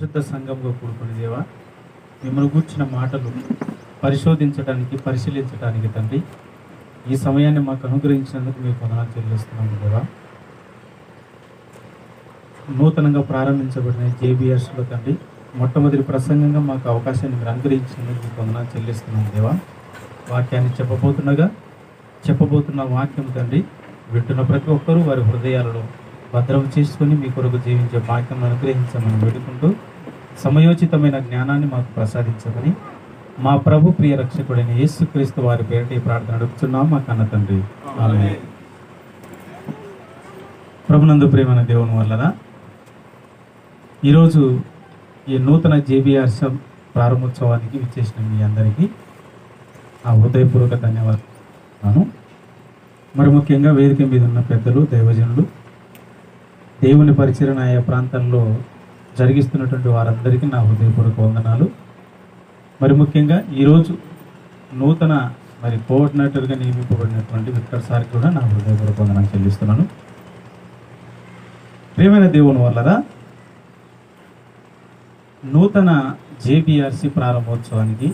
శుద్ధ సంఘంగా కూడుకుని దేవా, మిమ్మల్ని కూర్చున్న మాటలు పరిశోధించడానికి, పరిశీలించడానికి తండ్రి, ఈ సమయాన్ని మాకు అనుగ్రహించినందుకు మీకు వందనాలు చెల్లిస్తున్నాము దేవా. నూతనంగా ప్రారంభించబడిన జేబీఆర్స్లో తండ్రి, మొట్టమొదటి ప్రసంగంగా మాకు అవకాశాన్ని మీరు అనుగ్రహించినందుకు మీకు వందనాలు చెల్లిస్తున్నాము దేవా. వాక్యాన్ని చెప్పబోతున్న వాక్యం తండ్రి, వింటున్న ప్రతి ఒక్కరూ వారి హృదయాలలో భద్రం చేసుకొని మీ కొరకు జీవించే వాక్యం అనుగ్రహించమని వేడుకుంటూ, సమయోచితమైన జ్ఞానాన్ని మాకు ప్రసాదించమని మా ప్రభు ప్రియ రక్షకుడైన యేసుక్రీస్తు వారి పేరిట ఈ ప్రార్థన అడుగుతున్నాం మా కన్న తండ్రి, ఆమేన్. ప్రభునందు ప్రేమైన దేవుని వల్లరా ఈరోజు ఈ నూతన జేబీఆర్స్ ప్రారంభోత్సవానికి విచ్చేసిన మీ అందరికీ ఆ హృదయపూర్వక ధన్యవాదాలు. మరి ముఖ్యంగా వేదిక మీద ఉన్న పెద్దలు, దైవజనులు, దేవుని పరిచరణ ఆయా ప్రాంతాల్లో జరిగిస్తున్నటువంటి వారందరికీ నా హృదయపూర్వక వందనాలు. మరి ముఖ్యంగా ఈరోజు నూతన కోఆర్డినేటర్గా నియమింపబడినటువంటి విక్టర్ సార్కి కూడా నా హృదయపూర్వక వందనాలు చెల్లిస్తున్నాను. ప్రియమైన దేవుని వల్లరా నూతన జేబీఆర్సీ ప్రారంభోత్సవానికి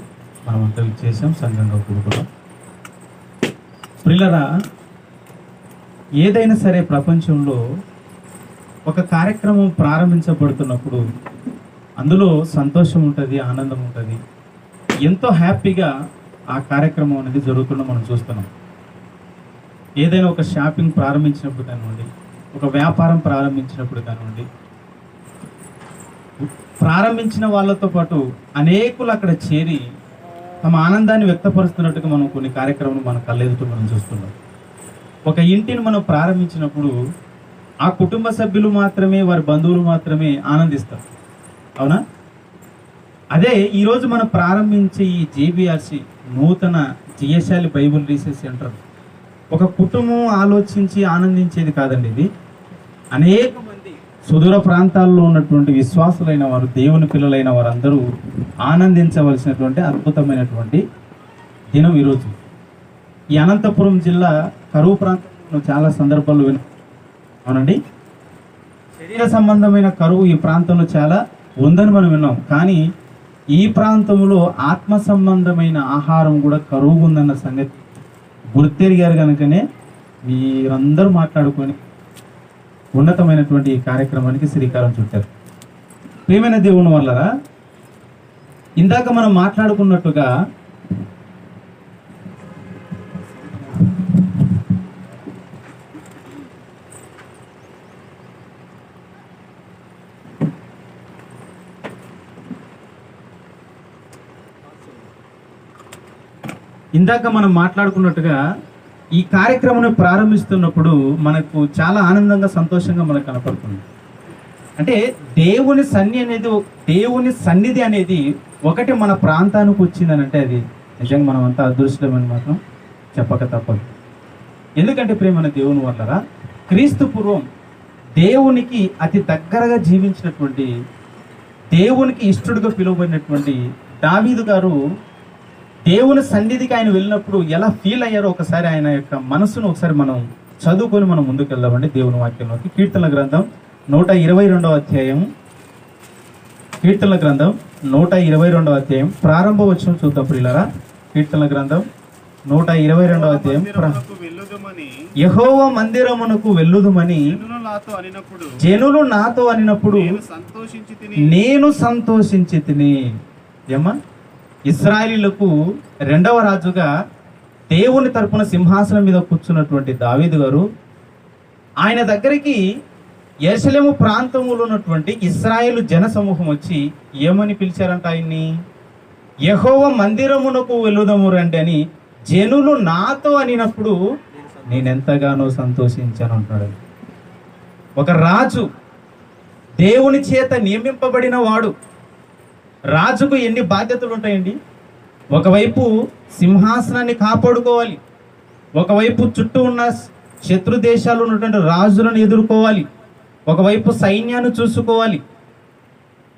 మనమంతా విచ్చేసాం సంఘంగా కూడుకున్నాం. ప్రియులరా, ఏదైనా సరే ప్రపంచంలో ఒక కార్యక్రమం ప్రారంభించబడుతున్నప్పుడు అందులో సంతోషం ఉంటుంది, ఆనందం ఉంటుంది, ఎంతో హ్యాపీగా ఆ కార్యక్రమం అనేది జరుగుతుండడం మనం చూస్తున్నాం. ఏదైనా ఒక షాపింగ్ ప్రారంభించినప్పుడు కానివ్వండి, ఒక వ్యాపారం ప్రారంభించినప్పుడు కానివ్వండి, ప్రారంభించిన వాళ్ళతో పాటు అనేకులు అక్కడ చేరి తమ ఆనందాన్ని వ్యక్తపరుస్తున్నట్టుగా మనం కొన్ని కార్యక్రమాలు మన కళ్ళెదుట మనం చూస్తున్నాం. ఒక ఇంటిని మనం ప్రారంభించినప్పుడు ఆ కుటుంబ సభ్యులు మాత్రమే, వారి బంధువులు మాత్రమే ఆనందిస్తారు, అవునా? అదే ఈరోజు మనం ప్రారంభించే ఈ జేబీఆర్సీ నూతన జియశాలి బైబుల్ రీసెర్చ్ సెంటర్ ఒక కుటుంబం ఆలోచించి ఆనందించేది కాదండి. ఇది అనేక మంది సుదూర ప్రాంతాల్లో ఉన్నటువంటి విశ్వాసులైన వారు, దేవుని పిల్లలైన వారందరూ ఆనందించవలసినటువంటి అద్భుతమైనటువంటి దినం ఈరోజు. ఈ అనంతపురం జిల్లా కరువు ప్రాంతంలో చాలా సందర్భాలు అవునండి, శరీర సంబంధమైన కరువు ఈ ప్రాంతంలో చాలా ఉందని మనం విన్నాం. కానీ ఈ ప్రాంతంలో ఆత్మ సంబంధమైన ఆహారం కూడా కరువు ఉందన్న సంగతి గుర్తెరిగారు కనుకనే మీరందరూ మాట్లాడుకొని ఉన్నతమైనటువంటి ఈ కార్యక్రమానికి శ్రీకారం చుట్టారు. ప్రియమైన దేవుని వల్లరా, ఇందాక మనం మాట్లాడుకున్నట్టుగా ఈ కార్యక్రమాన్ని ప్రారంభిస్తున్నప్పుడు మనకు చాలా ఆనందంగా, సంతోషంగా మనకు కనపడుతుంది. అంటే దేవుని సన్నిధి అనేది ఒకటి మన ప్రాంతానికి వచ్చిందని అంటే అది నిజంగా మనం అంతా అదృష్టమని మాత్రం చెప్పక తప్పదు. ఎందుకంటే ప్రియమైన దేవుని వల్లరా, క్రీస్తు పూర్వం దేవునికి అతి దగ్గరగా జీవించినటువంటి, దేవునికి ఇష్టడుగా పిలువబడినటువంటి దావీదు గారు దేవుని సన్నిధికి ఆయన వెళ్ళినప్పుడు ఎలా ఫీల్ అయ్యారో ఒకసారి ఆయన యొక్క మనసును ఒకసారి మనం చదువుకొని మనం ముందుకు వెళ్దామండి. దేవుని వాక్యంలోకి కీర్తనల గ్రంథం 122వ అధ్యాయం, కీర్తనల గ్రంథం 122వ అధ్యాయం ప్రారంభ వచనం చూద్దాం ప్రియులారా. కీర్తనల గ్రంథం 122వ అధ్యాయం, యెహోవా మందిరమునకు వెళ్ళుదుమని జనులు నాతో అనినప్పుడు నేను సంతోషించి తిని. ఏమా, ఇశ్రాయేలీయులకు రెండవ రాజుగా దేవుని తరపున సింహాసనం మీద కూర్చున్నటువంటి దావీదు గారు, ఆయన దగ్గరికి యెరూషలేము ప్రాంతంలో ఉన్నటువంటి ఇశ్రాయేలు జన సమూహం వచ్చి ఏమని పిలిచారంట ఆయన్ని? యెహోవా మందిరమునకు వెళ్ళుదము రండి అని జనులు నాతో అనినప్పుడు నేనెంతగానో సంతోషించాను అంటాడు. ఒక రాజు, దేవుని చేత నియమింపబడిన వాడు, రాజుకు ఎన్ని బాధ్యతలు ఉంటాయండి? ఒకవైపు సింహాసనాన్ని కాపాడుకోవాలి, ఒకవైపు చుట్టూ ఉన్న శత్రు దేశాలు ఉన్నటువంటి రాజులను ఎదుర్కోవాలి, ఒకవైపు సైన్యాన్ని చూసుకోవాలి.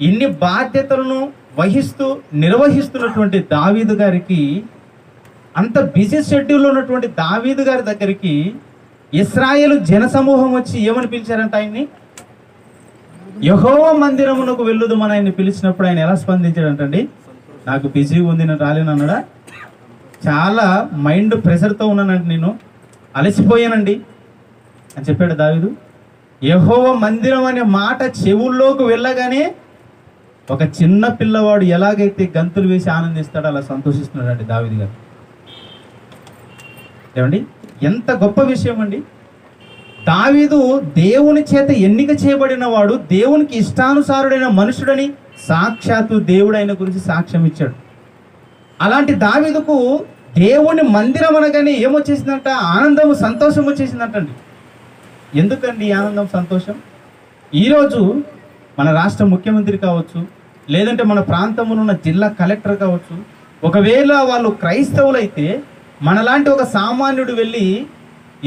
ఇన్ని బాధ్యతలను నిర్వహిస్తున్నటువంటి దావీదు గారికి, అంత బిజీ షెడ్యూల్లో ఉన్నటువంటి దావీదు గారి దగ్గరికి ఇశ్రాయేలు జనసమూహం వచ్చి ఏమని పిలిచారంట ఆయన్ని? యెహోవా మందిరమునకు వెళ్ళుదుమని ఆయన పిలిచినప్పుడు ఆయన ఎలా స్పందించాడంటండి? నాకు బిజీగా ఉంది, నేను రాలేను అన్నాడా? చాలా మైండ్ ప్రెషర్తో ఉన్నానండి, నేను అలసిపోయానండి అని చెప్పాడు దావీదు. యెహోవా మందిరం అనే మాట చెవుల్లోకి వెళ్ళగానే ఒక చిన్న పిల్లవాడు ఎలాగైతే గంతులు వేసి ఆనందిస్తాడో అలా సంతోషిస్తున్నాడండి దావీదు గారు. ఏమండి, ఎంత గొప్ప విషయం అండి! దావీదు దేవుని చేత ఎన్నిక చేయబడిన వాడు, దేవునికి ఇష్టానుసారుడైన మనుషుడని సాక్షాత్తు దేవుడు ఆయన గురించి సాక్ష్యం ఇచ్చాడు. అలాంటి దావీదుకు దేవుని మందిరం అనగానే ఏమొచ్చేసిందంట? ఆనందము, సంతోషం వచ్చేసిందంటండి. ఎందుకండి ఆనందం, సంతోషం? ఈరోజు మన రాష్ట్ర ముఖ్యమంత్రి కావచ్చు, లేదంటే మన ప్రాంతంలో ఉన్న జిల్లా కలెక్టర్ కావచ్చు, ఒకవేళ వాళ్ళు క్రైస్తవులైతే మనలాంటి ఒక సామాన్యుడు వెళ్ళి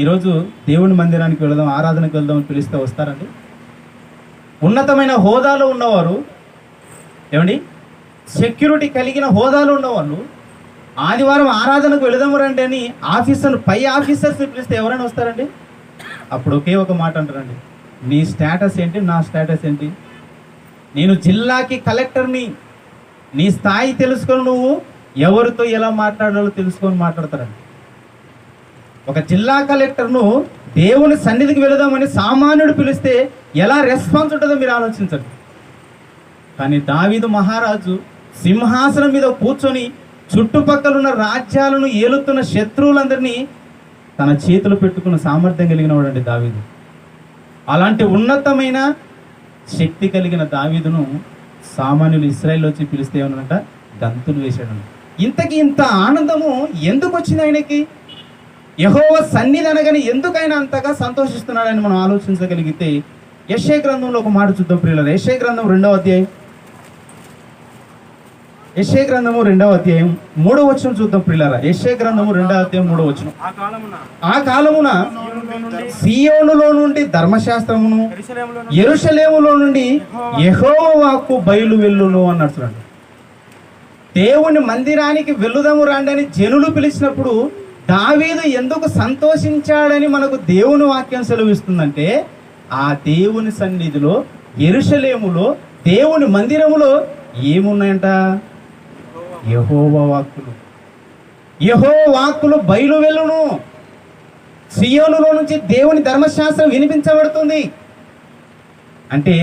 ఈరోజు దేవుని మందిరానికి వెళదాం, ఆరాధనకు వెళ్దాం అని పిలిస్తే వస్తారండి? ఉన్నతమైన హోదాలో ఉన్నవారు, ఏమండి, సెక్యూరిటీ కలిగిన హోదాలో ఉన్నవాళ్ళు ఆదివారం ఆరాధనకు వెళదాము రండి అని పై ఆఫీసర్స్ని పిలిస్తే ఎవరైనా వస్తారండి? అప్పుడు ఒకే ఒక మాట అంటారండి, నీ స్టేటస్ ఏంటి, నా స్టేటస్ ఏంటి? నేను జిల్లాకి కలెక్టర్ని, నీ స్థాయి తెలుసుకొని నువ్వు ఎవరితో ఎలా మాట్లాడాలో తెలుసుకొని మాట్లాడతారండి. ఒక జిల్లా కలెక్టర్ను దేవుని సన్నిధికి వెళదామని సామాన్యుడు పిలిస్తే ఎలా రెస్పాన్స్ ఉంటుందో మీరు ఆలోచించండి. కానీ దావీదు మహారాజు సింహాసనం మీద కూర్చొని చుట్టుపక్కల ఉన్న రాజ్యాలను ఏలుతున్న శత్రువులందరినీ తన చేతులు పెట్టుకున్న సామర్థ్యం కలిగిన వాడండి దావీదు. అలాంటి ఉన్నతమైన శక్తి కలిగిన దావీదును సామాన్యులు ఇశ్రాయేలు వచ్చి పిలిస్తే ఏమన్నారంట? గంతులు వేశాడు. ఇంతకీ ఇంత ఆనందము ఎందుకు వచ్చింది ఆయనకి? యెహోవా సన్నిధి అనగానే ఎందుకు ఆయన అంతగా సంతోషిస్తున్నాడని మనం ఆలోచించగలిగితే యెషయా గ్రంథంలో ఒక మాట చూద్దాం ప్రియులారా. యెషయా గ్రంథం 2వ అధ్యాయం, యెషయా గ్రంథము 2వ అధ్యాయం 3వ వచనం చూద్దాం ప్రియులారా. యెషయా గ్రంథము 2వ అధ్యాయం 3వ వచనం. ఆ కాలమున సీయోనులో నుండి ధర్మశాస్త్రమును, యెరూషలేములో నుండి యెహోవా వాక్కు బయలు వెళ్ళును అన్నాడు. చూడండి, దేవుని మందిరానికి వెళ్ళుదాము రండి అని జనులు పిలిచినప్పుడు దావీదు ఎందుకు సంతోషించాడని మనకు దేవుని వాక్యం సెలవిస్తుందంటే, ఆ దేవుని సన్నిధిలో యెరూషలేములో దేవుని మందిరములో ఏమున్నాయంట? యెహోవా వాక్కులు. యెహోవా వాక్కులు బయలు వెళ్ళును. సియోనులో నుంచి దేవుని ధర్మశాస్త్రం వినిపించబడుతుంది. అంటే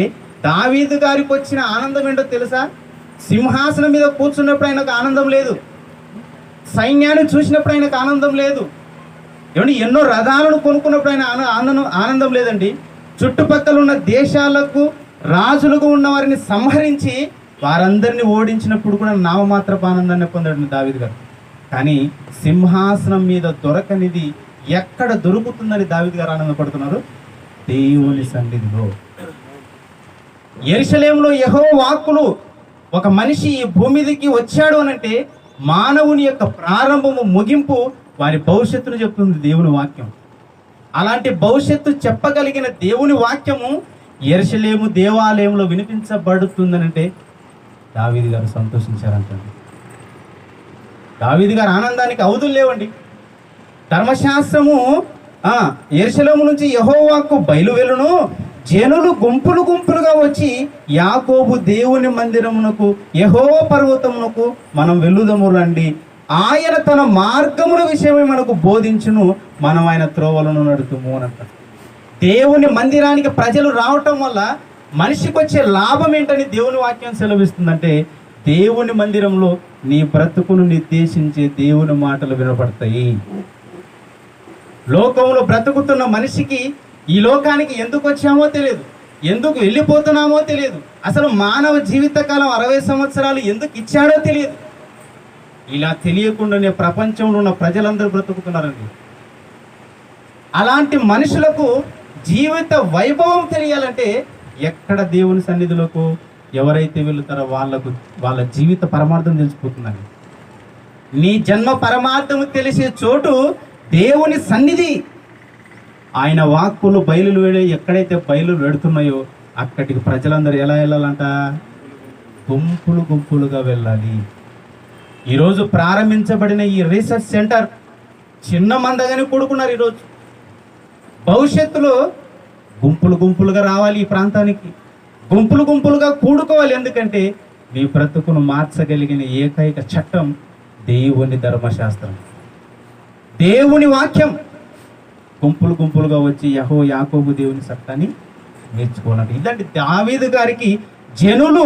దావీదు గారికి వచ్చిన ఆనందం ఏంటో తెలుసా? సింహాసనం మీద కూర్చున్నప్పుడు ఆయనకు ఆనందం లేదు, సైన్యాన్ని చూసినప్పుడు ఆయనకు ఆనందం లేదు, ఏమంటే ఎన్నో రథాలను కొనుక్కున్నప్పుడు ఆయన ఆనందం లేదండి. చుట్టుపక్కల ఉన్న దేశాలకు రాజులుగా ఉన్న వారిని సంహరించి వారందరినీ ఓడించినప్పుడు కూడా నామమాత్రపు ఆనందాన్ని పొందాడు దావీదు గారు. కానీ సింహాసనం మీద దొరకనిది ఎక్కడ దొరుకుతుందని దావీదు గారు ఆనందపడుతున్నారు? దేవుని సన్నిధిలో. యెరూషలేములో యెహోవా వాక్కులు. ఒక మనిషి ఈ భూమిదికి వచ్చాడు అనంటే మానవుని యొక్క ప్రారంభము, ముగింపు, వారి భవిష్యత్తును చెప్తుంది దేవుని వాక్యం. అలాంటి భవిష్యత్తు చెప్పగలిగిన దేవుని వాక్యము యెరూషలేము దేవాలయంలో వినిపించబడుతుందనంటే దావీదు గారు సంతోషించారంటండి. దావీదు గారు ఆనందానికి అవధులు లేవండి. ధర్మశాస్త్రము యెరూషలేము నుంచి యెహోవా వాక్కు బయలు వెళ్ళును. జనులు గుంపులు గుంపులుగా వచ్చి యాకోబు దేవుని మందిరమునకు, యెహోవా పర్వతమునకు మనం వెళ్ళుదము రండి. ఆయన తన మార్గముల విషయమై మనకు బోధించును, మనం ఆయన త్రోవలను నడుతుము అని అంటారు. దేవుని మందిరానికి ప్రజలు రావటం వల్ల మనిషికి వచ్చే లాభం ఏంటని దేవుని వాక్యం సెలవిస్తుందంటే, దేవుని మందిరంలో నీ బ్రతుకును నిర్దేశించే దేవుని మాటలు వినపడతాయి. లోకంలో బ్రతుకుతున్న మనిషికి ఈ లోకానికి ఎందుకు వచ్చామో తెలియదు, ఎందుకు వెళ్ళిపోతున్నామో తెలియదు, అసలు మానవ జీవితకాలం 60 సంవత్సరాలు ఎందుకు ఇచ్చాడో తెలియదు. ఇలా తెలియకుండానే ప్రపంచంలో ఉన్న ప్రజలందరూ బ్రతుకుతున్నారండి. అలాంటి మనుషులకు జీవిత వైభవం తెలియాలంటే ఎక్కడ దేవుని సన్నిధిలోకి ఎవరైతే వెళుతారో వాళ్ళ జీవిత పరమార్థం తెలిసిపోతుందండి. నీ జన్మ పరమార్థము తెలిసే చోటు దేవుని సన్నిధి. ఆయన వాక్కులు బయలు ఎక్కడైతే బయలు వెడుతున్నాయో అక్కడికి ప్రజలందరూ ఎలా వెళ్ళాలంట? గుంపులు గుంపులుగా వెళ్ళాలి. ఈరోజు ప్రారంభించబడిన ఈ రీసెర్చ్ సెంటర్ చిన్న మందగానే కూడుకున్నారు. ఈరోజు భవిష్యత్తులో గుంపులు గుంపులుగా రావాలి ఈ ప్రాంతానికి. గుంపులు గుంపులుగా కూడుకోవాలి. ఎందుకంటే మీ బ్రతుకును మార్చగలిగిన ఏకైక చట్టం దేవుని ధర్మశాస్త్రం, దేవుని వాక్యం. గుంపులు గుంపులుగా వచ్చి యాకోబు దేవుని చట్టాన్ని నేర్చుకోవాలి. ఇదంటే దావీదు గారికి జనులు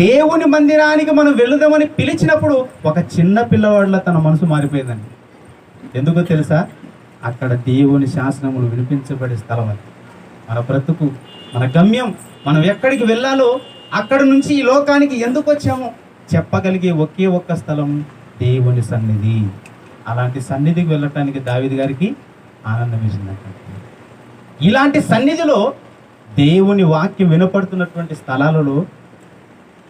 దేవుని మందిరానికి మనం వెళుదామని పిలిచినప్పుడు ఒక చిన్న పిల్లవాడిలా తన మనసు మారిపోయిందండి. ఎందుకో తెలుసా? అక్కడ దేవుని శాసనములు వినిపించబడే స్థలం అది. మన బ్రతుకు, మన గమ్యం, మనం ఎక్కడికి వెళ్ళాలో అక్కడ నుంచి ఈ లోకానికి ఎందుకు వచ్చామో చెప్పగలిగే ఒకే ఒక్క స్థలం దేవుని సన్నిధి. అలాంటి సన్నిధికి వెళ్ళటానికి దావీదు గారికి ఆనందం వేసిందంట. ఇలాంటి సన్నిధిలో దేవుని వాక్యం వినపడుతున్నటువంటి స్థలాలలో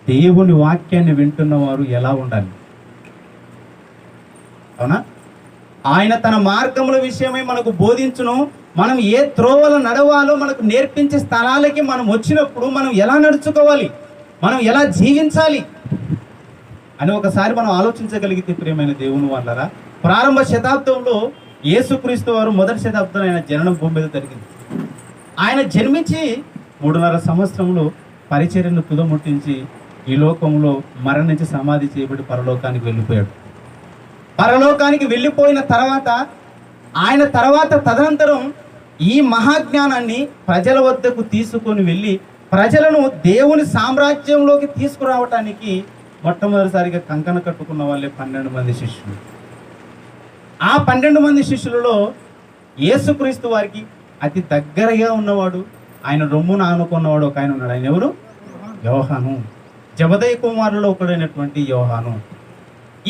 దేవుని వాక్యాన్ని వింటున్న వారు ఎలా ఉండాలి? అవునా? ఆయన తన మార్గముల విషయమై మనకు బోధించును. మనం ఏ త్రోవలు నడవాలో మనకు నేర్పించే స్థలాలకి మనం వచ్చినప్పుడు మనం ఎలా నడుచుకోవాలి, మనం ఎలా జీవించాలి అని ఒకసారి మనం ఆలోచించగలిగితే ప్రియమైన దేవుని వాళ్ళరా, ప్రారంభ శతాబ్దంలో యేసుక్రీస్తు వారు మొదటి శతాబ్దంలో ఆయన జననం భూమి మీద జరిగింది. ఆయన జన్మించి 3.5 సంవత్సరంలో పరిచర్యను తుదముట్టించి ఈ లోకంలో మరణించి సమాధి చేయబడి పరలోకానికి వెళ్ళిపోయాడు. పరలోకానికి వెళ్ళిపోయిన తర్వాత ఆయన తర్వాత తదనంతరం ఈ మహాజ్ఞానాన్ని ప్రజల వద్దకు తీసుకొని వెళ్ళి ప్రజలను దేవుని సామ్రాజ్యంలోకి తీసుకురావటానికి మొట్టమొదటిసారిగా కంకణ కట్టుకున్న వాళ్ళే 12 మంది శిష్యులు. ఆ 12 మంది శిష్యులలో యేసుక్రీస్తు వారికి అతి దగ్గరగా ఉన్నవాడు, ఆయన రొమ్మున ఆనుకున్నవాడు ఒక ఆయన ఉన్నాడు. ఆయన ఎవరు? యోహాను. జబదయి కుమారులలో ఒకడైనటువంటి యోహాను.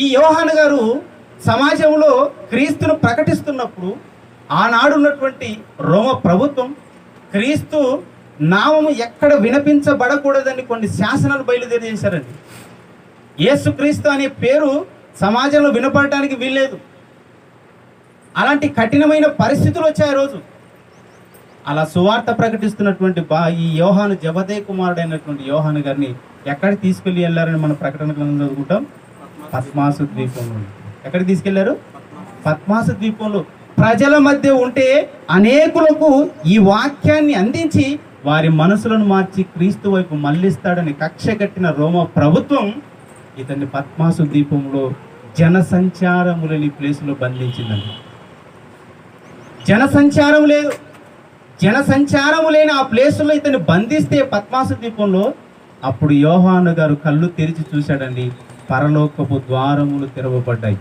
ఈ యోహాను గారు సమాజంలో క్రీస్తును ప్రకటిస్తున్నప్పుడు ఆనాడు ఉన్నటువంటి రోమ ప్రభుత్వం క్రీస్తు నామము ఎక్కడ వినిపించబడకూడదని కొన్ని శాసనాలు బయలుదేరి చేశారండి. యేసుక్రీస్తు అనే పేరు సమాజంలో వినపడటానికి వీల్లేదు. అలాంటి కఠినమైన పరిస్థితులు వచ్చాయి రోజు. అలా సువార్త ప్రకటిస్తున్నటువంటి ఈ యోహాను, జబదయి కుమారుడైనటువంటి యోహాను గారిని ఎక్కడికి తీసుకెళ్ళి వెళ్ళారని మన ప్రకటన గ్రంథం చదువుకుంటాం. పద్మాసు ద్వీపంలో. ఎక్కడికి తీసుకెళ్లారు? పద్మాసు ద్వీపంలో. ప్రజల మధ్య ఉంటే అనేకులకు ఈ వాక్యాన్ని అందించి వారి మనసులను మార్చి క్రీస్తు వైపు మళ్ళిస్తాడని కక్ష కట్టిన రోమ ప్రభుత్వం ఇతన్ని పద్మాసు ద్వీపంలో జనసంచారము లేని ప్లేసులో బంధించిందండి. జనసంచారం లేదు, జనసంచారము లేని ఆ ప్లేసులో ఇతన్ని బంధిస్తే పద్మాసు ద్వీపంలో, అప్పుడు యోహాను గారు కళ్ళు తెరిచి చూశాడండి. పరలోకపు ద్వారములు తెరవబడ్డాయి.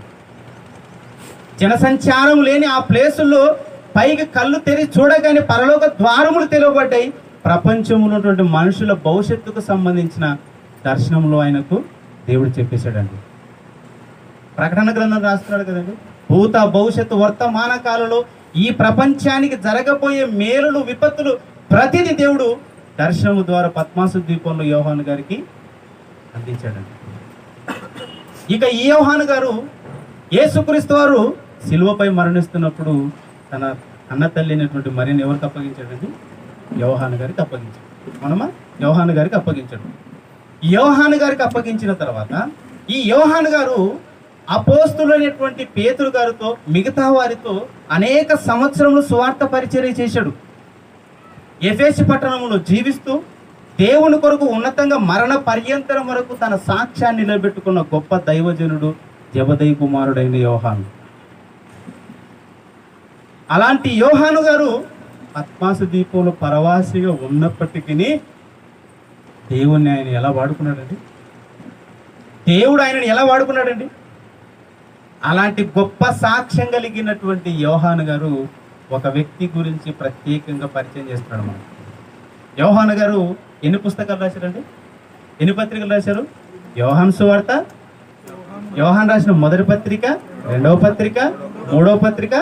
జనసంచారం లేని ఆ ప్లేసుల్లో పైకి కళ్ళు తెరిచి చూడగానే పరలోక ద్వారములు తెరవబడ్డాయి. ప్రపంచంలో ఉన్నటువంటి మనుషుల భవిష్యత్తుకు సంబంధించిన దర్శనంలో ఆయనకు దేవుడు చెప్పేశాడండి. ప్రకటన గ్రంథం రాస్తున్నాడు కదండి. భూత భవిష్యత్తు వర్తమాన కాలంలో ఈ ప్రపంచానికి జరగబోయే మేలులు విపత్తులు ప్రతిదీ దేవుడు దర్శనము ద్వారా పద్మాసు ద్వీపంలో యోహాను గారికి అందించాడండి. ఇక ఈ యోహాను గారు యేసుక్రీస్తు వారు శిలువపై మరణిస్తున్నప్పుడు తన అన్న తల్లి అయినటువంటి మరియను ఎవరికి అప్పగించాడండి? యోహాను గారికి అప్పగించాడు. మనమా యోహాను గారికి అప్పగించాడు. యోహాను గారికి అప్పగించిన తర్వాత ఈ యోహాను గారు అపోస్తులైనటువంటి పేతురు గారితో మిగతా వారితో అనేక సంవత్సరములు సువార్త పరిచర్య చేశాడు. ఎఫెసు పట్టణంలో జీవిస్తూ దేవుని కొరకు ఉన్నతంగా మరణ పర్యంతరం వరకు తన సాక్ష్యాన్ని నిలబెట్టుకున్న గొప్ప దైవజనుడు జబదయి కుమారుడైన యోహాను. అలాంటి యోహాను గారు పద్మాసు ద్వీపంలో పరవాసిగా ఉన్నప్పటికీ దేవుణ్ణి ఆయన ఎలా వాడుకున్నాడండి? దేవుడు ఆయనని ఎలా వాడుకున్నాడండి? అలాంటి గొప్ప సాక్ష్యం కలిగినటువంటి యోహాను గారు ఒక వ్యక్తి గురించి ప్రత్యేకంగా పరిచయం చేస్తున్నాడు. మనం యోహాను గారు ఎన్ని పుస్తకాలు రాశారండి? ఎన్ని పత్రికలు రాశారు? యోహాను సువార్త, యోహాను రాసిన మొదటి పత్రిక, రెండవ పత్రిక, మూడవ పత్రిక,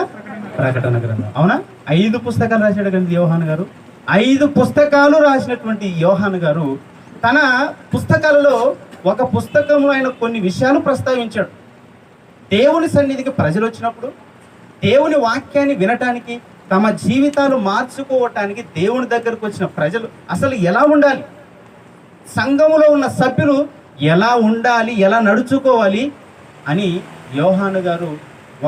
ప్రకటన గ్రంథం. అవునా? 5 పుస్తకాలు రాశాడు కదా యోహాను గారు. 5 పుస్తకాలు రాసినటువంటి యోహాను గారు తన పుస్తకాలలో ఒక పుస్తకంలో ఆయన కొన్ని విషయాలు ప్రస్తావించాడు. దేవుని సన్నిధికి ప్రజలు వచ్చినప్పుడు దేవుని వాక్యాన్ని వినటానికి, తమ జీవితాలు మార్చుకోవటానికి దేవుని దగ్గరకు వచ్చిన ప్రజలు అసలు ఎలా ఉండాలి, సంఘములో ఉన్న సభ్యులు ఎలా ఉండాలి, ఎలా నడుచుకోవాలి అని యోహాను గారు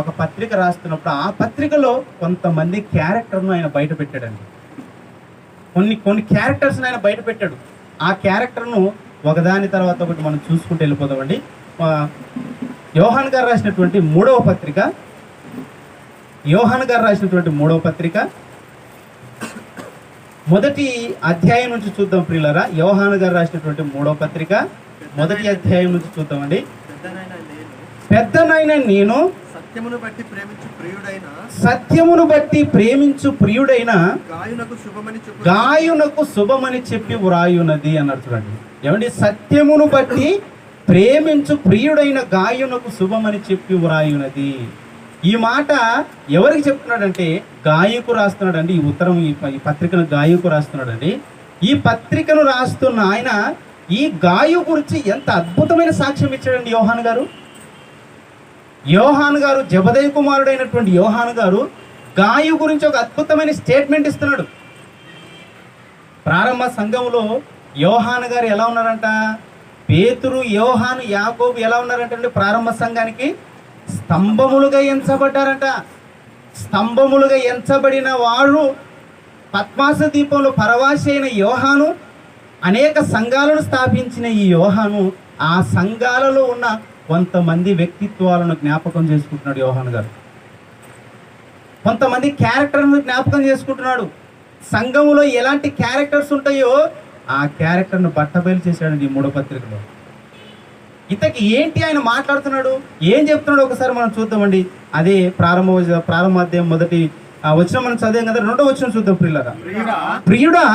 ఒక పత్రిక రాస్తున్నప్పుడు ఆ పత్రికలో కొంతమంది క్యారెక్టర్ను ఆయన బయట పెట్టాడండి. కొన్ని క్యారెక్టర్స్ని ఆయన బయట పెట్టాడు. ఆ క్యారెక్టర్ను ఒకదాని తర్వాత ఒకటి మనం చూసుకుంటూ వెళ్ళిపోదామండి. యోహాను గారు రాసినటువంటి మూడవ పత్రిక, యోహాను గారు రాసినటువంటి మూడవ పత్రిక మొదటి అధ్యాయం నుంచి చూద్దాం ప్రియులారా. యోహాను గారు రాసినటువంటి మూడవ పత్రిక మొదటి అధ్యాయం నుంచి చూద్దామండి. పెద్దనైన నేను సత్యమును బట్టి ప్రేమించు ప్రియుడైన గాయునకు శుభమని చెప్పి వ్రాయునది అన్నారు. చూడండి ఏమండి, సత్యమును బట్టి ప్రేమించు ప్రియుడైన గాయునకు శుభమని చెప్పి వ్రాయునది. ఈ మాట ఎవరికి చెప్తున్నాడంటే గాయకు రాస్తున్నాడండి. ఈ ఉత్తరం ఈ పత్రికను గాయకు రాస్తున్నాడండి. ఈ పత్రికను రాస్తున్న ఆయన ఈ గాయు గురించి ఎంత అద్భుతమైన సాక్ష్యం ఇచ్చాడండి యోహాను గారు. యోహాను గారు, జబదయి కుమారుడైనటువంటి యోహాను గారు గాయు గురించి ఒక అద్భుతమైన స్టేట్మెంట్ ఇస్తున్నాడు. ప్రారంభ సంఘంలో యోహాను గారు ఎలా ఉన్నారంట? పేతురు, యోహాను, యాకోబు ఎలా ఉన్నారంటే ప్రారంభ సంఘానికి స్తంభములుగా ఎంచబడ్డారంట. స్తంభములుగా ఎంచబడిన వారు పద్మాస దీపంలో పరవాసి అయిన యోహాను, అనేక సంఘాలను స్థాపించిన ఈ యోహాను ఆ సంఘాలలో ఉన్న కొంతమంది వ్యక్తిత్వాలను జ్ఞాపకం చేసుకుంటున్నాడు యోహాను గారు. కొంతమంది క్యారెక్టర్ను జ్ఞాపకం చేసుకుంటున్నాడు. సంఘములో ఎలాంటి క్యారెక్టర్స్ ఉంటాయో ఆ క్యారెక్టర్ను బట్టబయలు చేశాడు ఈ మూడో పత్రికలో. ఇతకి ఏంటి ఆయన మాట్లాడుతున్నాడు, ఏం చెప్తున్నాడు ఒకసారి మనం చూద్దామండి. అదే ప్రారంభాధ్యాయం మొదటి వచనం మనం చదివాం కదా, రెండో వచనం చూద్దాం. ప్రియుడా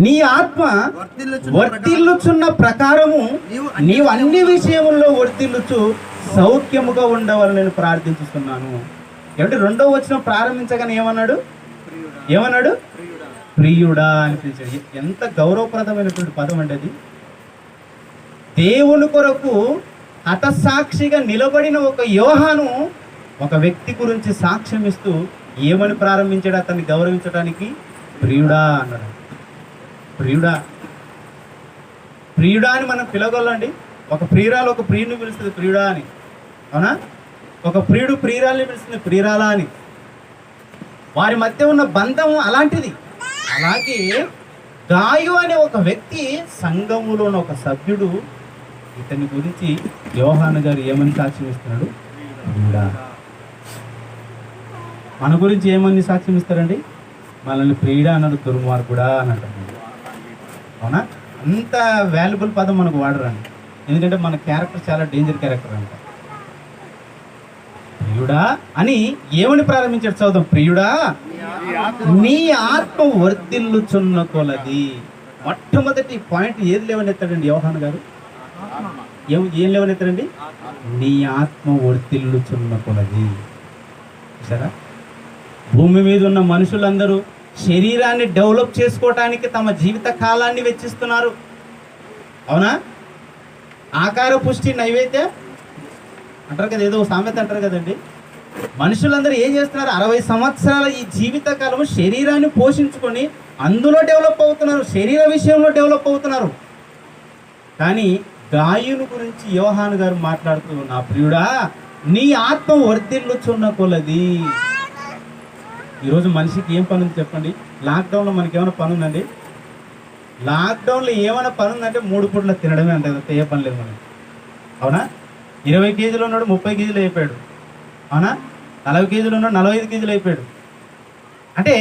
నీ ఆత్మ వర్తిల్లుచున్న ప్రకారము నీవు అన్ని విషయముల్లో వర్తిల్లుచు సౌఖ్యముగా ఉండవాలని నేను ప్రార్థించుతున్నాను. ఏమంటే రెండో వచనం ప్రారంభించగానే ఏమన్నాడు? ప్రియుడా అని పిలిచాడు. ఎంత గౌరవప్రదమైనటువంటి పదం అండి అది. దేవుని కొరకు హతసాక్షిగా నిలబడిన ఒక యోహాను ఒక వ్యక్తి గురించి సాక్ష్యం ఇస్తూ ఏమని ప్రారంభించాడు అతన్ని గౌరవించడానికి? ప్రియుడా అన్నాడు. ప్రియుడా అని మనం పిలవగలండి. ఒక ప్రియురాలు ఒక ప్రియుడిని పిలుస్తుంది ప్రియుడా అని, అవునా? ఒక ప్రియుడు ప్రియురాల్ని పిలుస్తుంది ప్రియురాలా అని. వారి మధ్య ఉన్న బంధం అలాంటిది. అలాగే గాయు అనే ఒక వ్యక్తి, సంఘములో ఉన్న ఒక సభ్యుడు, ఇతని గురించి యోహాను గారు ఏమని సాక్ష్యం ఇస్తున్నాడు? ప్రియుడా. మన గురించి ఏమని సాక్ష్యం ఇస్తారండి? మనల్ని ప్రియుడా అన్నాడు, దుర్మార్గుడా అని అంటారు. అవునా? అంత వాల్యుబుల్ పదం మనకు వాడరండి. ఎందుకంటే మన క్యారెక్టర్ చాలా డేంజర్ క్యారెక్టర్ అంట. ప్రియుడా అని ఏమని ప్రారంభించాడు? చదువుదాం. ప్రియుడా నీ ఆత్మ వర్ధిల్లుచున్న కొలది. మొట్టమొదటి పాయింట్ ఏది లేవనెత్తాడండి యోహాను గారు? ఏం లేవనెత్తాడండి? నీ ఆత్మ వర్ధిల్లుచున్న కొలది. సరే, భూమి మీద ఉన్న మనుషులందరూ శరీరాన్ని డెవలప్ చేసుకోవటానికి తమ జీవిత కాలాన్ని వెచ్చిస్తున్నారు, అవునా? ఆకార పుష్టి నైవేద్య అంటారు కదా, ఏదో సామెత అంటారు కదండి. మనుషులందరూ ఏం చేస్తున్నారు? 60 సంవత్సరాల ఈ జీవిత కాలము శరీరాన్ని పోషించుకొని అందులో డెవలప్ అవుతున్నారు, శరీర విషయంలో డెవలప్ అవుతున్నారు. కానీ గాయుని గురించి యోహాను గారు మాట్లాడుతూ, నా ప్రియుడా నీ ఆత్మ వర్ధిల్లుచున్న కొలది. ఈరోజు మనిషికి ఏం పని ఉంది చెప్పండి? లాక్డౌన్లో మనకి ఏమైనా పని ఉందండి? లాక్డౌన్లో ఏమైనా పని ఉందంటే 3 పూట్ల తినడమే అంతే కదా, ఏ పని లేదు మనకి, అవునా? 20 కేజీలు ఉన్నాడు 30 కేజీలు అయిపోయాడు, అవునా? 40 కేజీలు ఉన్నాడు 45 కేజీలు అయిపోయాడు. అంటే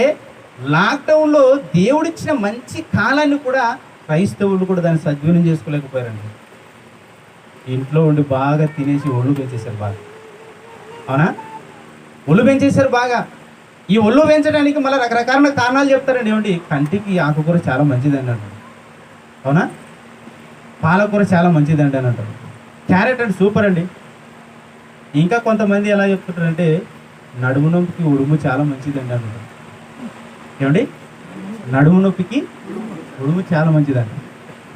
లాక్డౌన్లో దేవుడిచ్చిన మంచి కాలాన్ని కూడా క్రైస్తవులు కూడా దాన్ని సద్వినియోగం చేసుకోలేకపోయారండి. ఇంట్లో ఉండి బాగా తినేసి ఒళ్ళు పెంచేశారు బాగా, అవునా? ఒళ్ళు పెంచేశారు బాగా. ఈ ఒళ్ళు పెంచడానికి మళ్ళీ రకరకాల కారణాలు చెప్తారండి. ఏమండి, కంటికి ఆకుకూర చాలా మంచిదండి అంటారు, అవునా? పాలకూర చాలా మంచిదండి అని అంటారు. క్యారెట్ అంటే సూపర్ అండి. ఇంకా కొంతమంది ఎలా చెప్తుంటారంటే నడుము నొప్పికి ఉడుము చాలా మంచిదండి అంటారు. ఏమండి, నడుము నొప్పికి ఉడుము చాలా మంచిదండి.